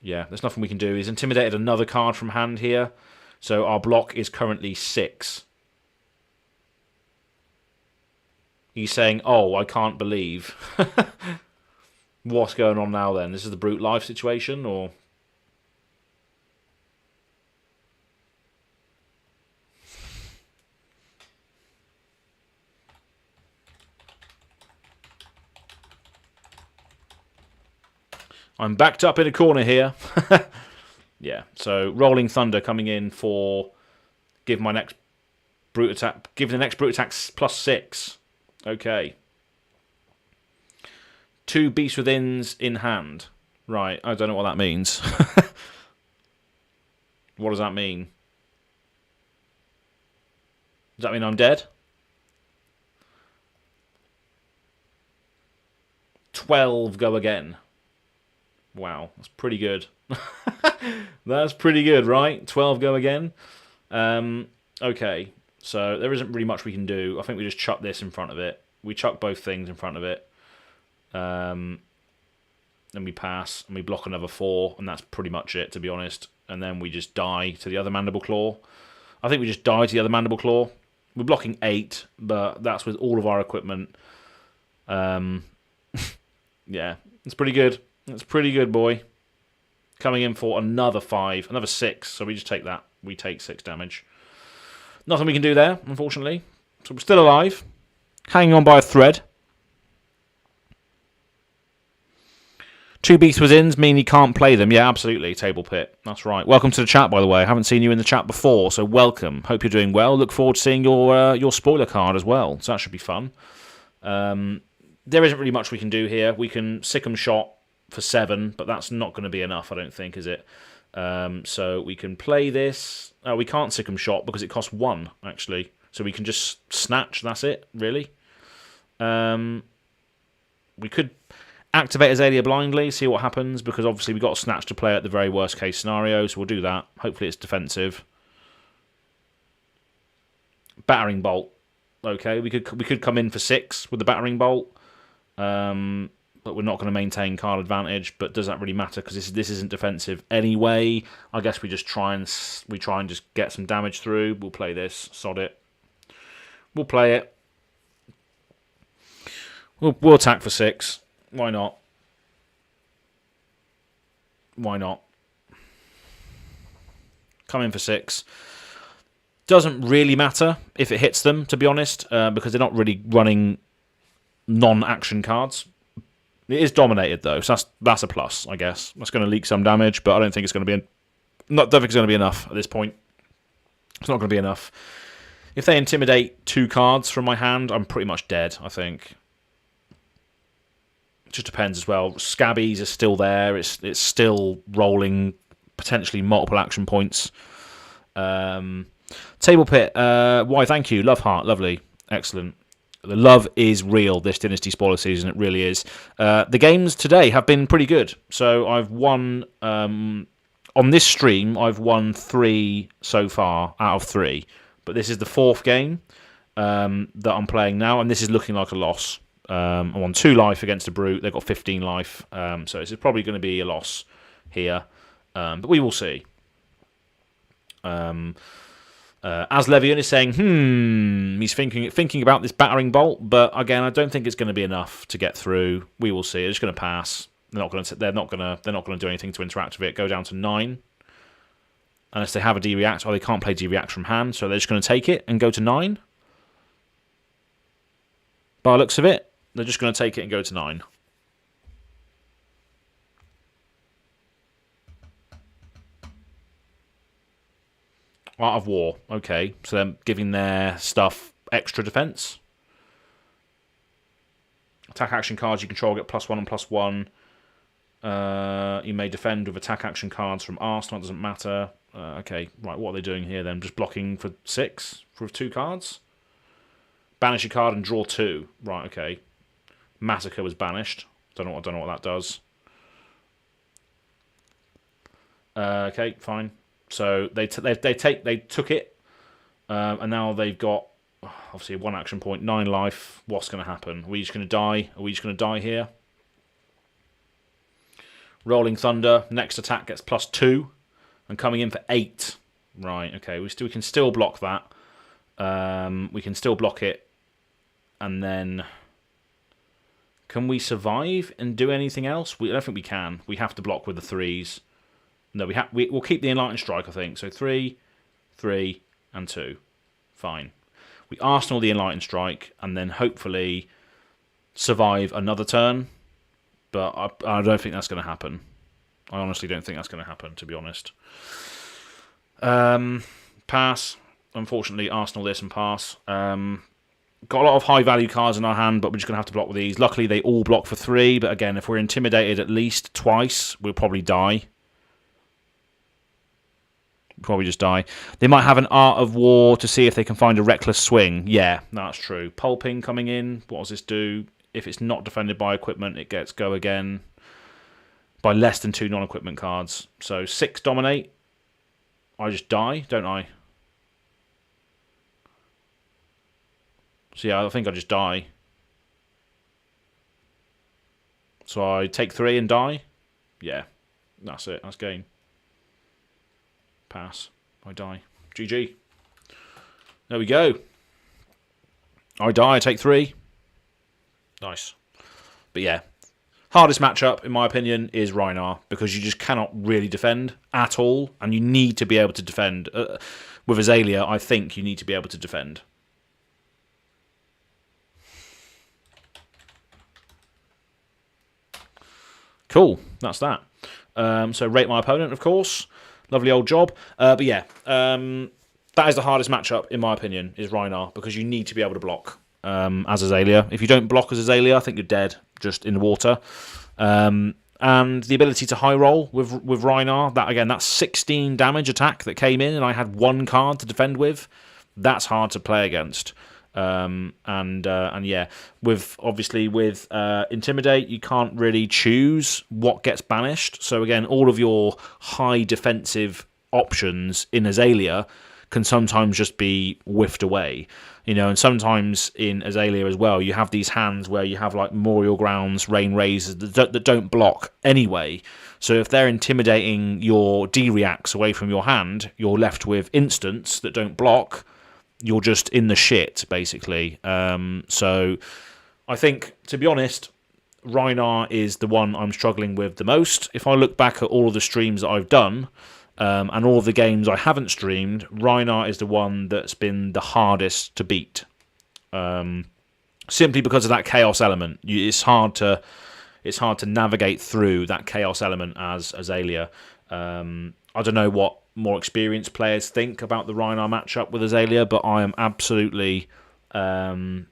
Yeah, there's nothing we can do. He's intimidated another card from hand here. So our block is currently 6. He's saying, oh, I can't believe. What's going on now then? This is the Brute Life situation, or? I'm backed up in a corner here. Yeah, so Rolling Thunder coming in for give the next Brute attack +6. Okay. 2 Beast Withins in hand. Right, I don't know what that means. What does that mean? Does that mean I'm dead? 12 go again. Wow, that's pretty good. That's pretty good, right? 12 go again. Okay, so there isn't really much we can do. I think we just chuck this in front of it. We chuck both things in front of it. Then we pass, and we block another 4, and that's pretty much it, to be honest. And then we just die to the other Mandible Claw. I think we just die to the other Mandible Claw. We're blocking 8, but that's with all of our equipment. Yeah, it's pretty good. It's pretty good, boy. Coming in for another 5, another 6. So we just take that. We take 6 damage. Nothing we can do there, unfortunately. So we're still alive. Hanging on by a thread. 2 beasts withins mean you can't play them. Yeah, absolutely. Table Pit. That's right. Welcome to the chat, by the way. I haven't seen you in the chat before, so welcome. Hope you're doing well. Look forward to seeing your spoiler card as well. So that should be fun. There isn't really much we can do here. We can sick 'em shot for 7, but that's not going to be enough, I don't think, is it? So we can play this. We can't sick 'em shot because it costs 1, actually. So we can just snatch. That's it, really. We could activate Azalea blindly, see what happens, because obviously we've got a snatch to play at the very worst case scenario, so we'll do that. Hopefully it's defensive. Battering Bolt. Okay, we could come in for 6 with the Battering Bolt. But we're not going to maintain card advantage. But does that really matter? Because this isn't defensive anyway. I guess we try and just get some damage through. We'll play this. Sod it. We'll play it. We'll attack for 6. Why not? Why not? Come in for 6. Doesn't really matter if it hits them, to be honest, because they're not really running non-action cards. It is dominated though, so that's a plus, I guess. That's going to leak some damage, but I don't think it's going to be don't think it's going to be enough at this point. It's not going to be enough. If they intimidate 2 cards from my hand, I'm pretty much dead, I think. It just depends as well. Scabbies are still there. It's still rolling potentially multiple action points. Table Pit. Why? Thank you. Love Heart. Lovely. Excellent. The love is real this Dynasty spoiler season. It really is. The games today have been pretty good. So I've won on this stream. I've won 3 so far out of 3. But this is the 4th game that I'm playing now, and this is looking like a loss. I'm on 2 life against a brute. They've got 15 life, so it's probably going to be a loss here. But we will see. As Levian is saying, he's thinking about this battering bolt, but again, I don't think it's going to be enough to get through. We will see. They're just going to pass. They're not going to do anything to interact with it. Go down to 9, unless they have a D-react, or they can't play D-react from hand, so they're just going to take it and go to 9. By the looks of it, they're just going to take it and go to 9. Art of War. Okay, so they're giving their stuff extra defense. Attack action cards you control get +1 and +1. You may defend with attack action cards from Arsenal. It doesn't matter. Okay, right. What are they doing here then? Just blocking for 6 with 2 cards. Banish a card and draw 2. Right. Okay. Massacre was banished. Don't know what that does. Okay, fine. So they took it, and now they've got obviously 1 action point, 9 life. What's going to happen? Are we just going to die? Are we just going to die here? Rolling Thunder. Next attack gets +2, and coming in for 8. Right. Okay. We can still block that. We can still block it, and then can we survive and do anything else? I don't think we can. We have to block with the 3s. No, we'll keep the Enlightened Strike, I think. So 3, 3, and 2. Fine. We Arsenal the Enlightened Strike, and then hopefully survive another turn. But I don't think that's going to happen. I honestly don't think that's going to happen, to be honest. Pass. Unfortunately, Arsenal this and pass. Got a lot of high-value cards in our hand, but we're just going to have to block with these. Luckily, they all block for 3, but again, if we're intimidated at least twice, we'll probably die. probably just die. They might have an Art of War to see if they can find a reckless swing. Yeah, that's true. Pulping coming in. What does this do? If it's not defended by equipment, it gets go again by less than 2 non-equipment cards. So 6 dominate. I just die, don't I? So yeah, I think I just die. So I take 3 and die. Yeah, that's it. That's game. Pass. I die. GG. There we go. I die. I take 3. Nice. But yeah, hardest matchup, in my opinion, is Rhinar, because you just cannot really defend at all, and you need to be able to defend. With Azalea, I think you need to be able to defend. Cool, that's that. So rate my opponent, of course. Lovely old job. But yeah, that is the hardest matchup, in my opinion, is Rhinar, because you need to be able to block as Azalea. If you don't block as Azalea, I think you're dead, just in the water. And the ability to high roll with Rhinar, that again, that's 16 damage attack that came in, and I had 1 card to defend with. That's hard to play against. And yeah, with Intimidate, you can't really choose what gets banished. So again, all of your high defensive options in Azalea can sometimes just be whiffed away, you know. And sometimes in Azalea as well, you have these hands where you have like Memorial Grounds, Rain Razors that don't block anyway. So if they're intimidating your D-reacts away from your hand, you're left with instants that don't block. You're just in the shit, basically. So I think, to be honest, Rhinar is the one I'm struggling with the most. If I look back at all of the streams that I've done, and all of the games I haven't streamed, Rhinar is the one that's been the hardest to beat. Simply because of that chaos element. It's hard to navigate through that chaos element as Azalea. I don't know what more experienced players think about the Rhinar matchup with Azalea, but I am absolutely hating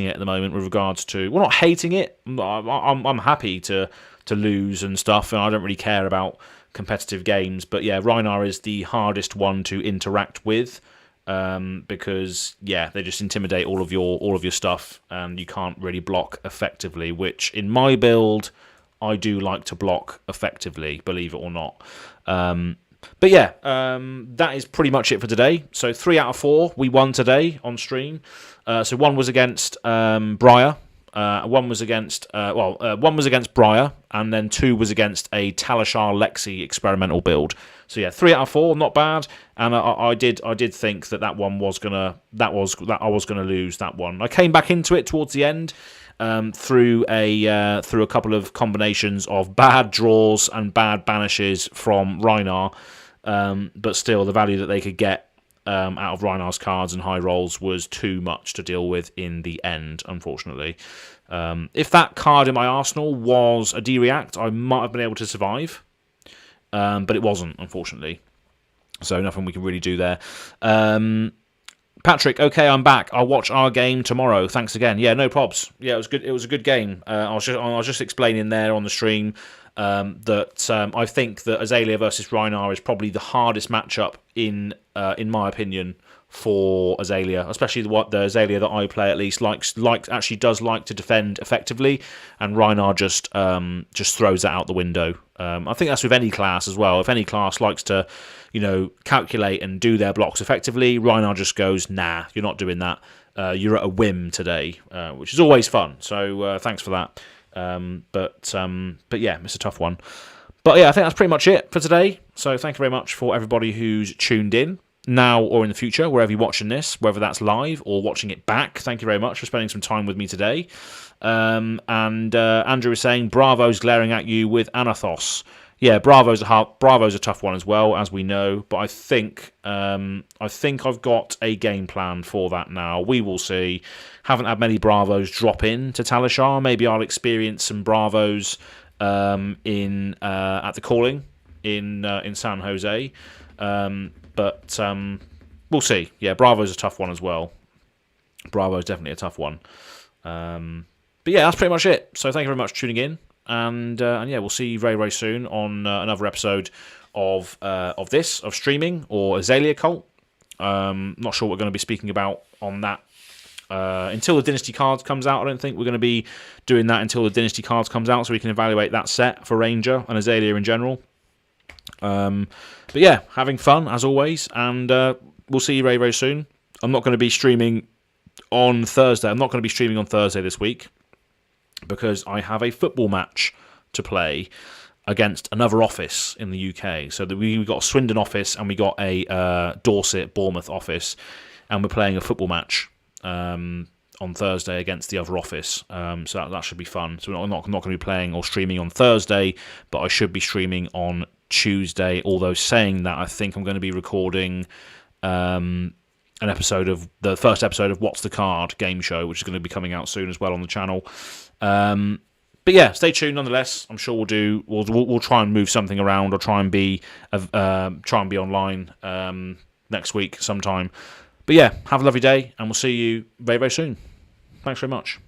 it at the moment with regards to... Well, not hating it. I'm happy to lose and stuff, and I don't really care about competitive games. But yeah, Rhinar is the hardest one to interact with, because yeah, they just intimidate all of your stuff, and you can't really block effectively. Which in my build, I do like to block effectively, believe it or not. But yeah, that is pretty much it for today. So 3 out of 4 we won today on stream. So 1 was against Briar. 1 was against Briar, and then 2 was against a Talishar Lexi experimental build. So yeah, 3 out of 4, not bad. And I did think that I was gonna lose that one. I came back into it towards the end. Through a couple of combinations of bad draws and bad banishes from Rhinar, but still the value that they could get out of Rhinar's cards and high rolls was too much to deal with in the end, unfortunately. If that card in my arsenal was a D-react, I might have been able to survive, but it wasn't, unfortunately. So nothing we can really do there. Patrick, okay, I'm back. I'll watch our game tomorrow. Thanks again. Yeah, no probs. Yeah, it was good. It was a good game. I was just explaining there on the stream that I think that Azalea versus Rhinar is probably the hardest matchup in my opinion for Azalea, especially the Azalea that I play at least actually does like to defend effectively, and Rhinar just throws that out the window. I think that's with any class as well. If any class likes to, calculate and do their blocks effectively, Rhinar just goes, nah, you're not doing that. You're at a whim today, which is always fun. So thanks for that. But yeah, it's a tough one. But yeah, I think that's pretty much it for today. So thank you very much for everybody who's tuned in now or in the future, wherever you're watching this, whether that's live or watching it back. Thank you very much for spending some time with me today. And Andrew is saying, Bravo's glaring at you with Anathos. Yeah, Bravo's a tough one as well, as we know. But I think I've got a game plan for that now. We will see. Haven't had many Bravos drop in to Talishar. Maybe I'll experience some Bravos at the Calling in San Jose. But we'll see. Yeah, Bravo's a tough one as well. Bravo's definitely a tough one. But yeah, that's pretty much it. So thank you very much for tuning in. And yeah, we'll see you very, very soon on another episode of streaming or Azalea Cult. Not sure what we're going to be speaking about on that until the Dynasty cards comes out. I don't think we're going to be doing that until the Dynasty cards comes out, so we can evaluate that set for Ranger and Azalea in general. But yeah, having fun as always, and we'll see you very, very soon. I'm not going to be streaming on Thursday. I'm not going to be streaming on Thursday this week because I have a football match to play against another office in the UK. So we got a Swindon office and we got a Dorset, Bournemouth office, and we're playing a football match on Thursday against the other office. So that should be fun. So I'm not going to be playing or streaming on Thursday, but I should be streaming on Tuesday. Although saying that, I think I'm going to be recording an episode of the first episode of What's the Card game show, which is going to be coming out soon as well on the channel. But yeah, stay tuned nonetheless. I'm sure we'll try and move something around, or try and be online next week sometime. But yeah, have a lovely day, and we'll see you very, very soon. Thanks very much.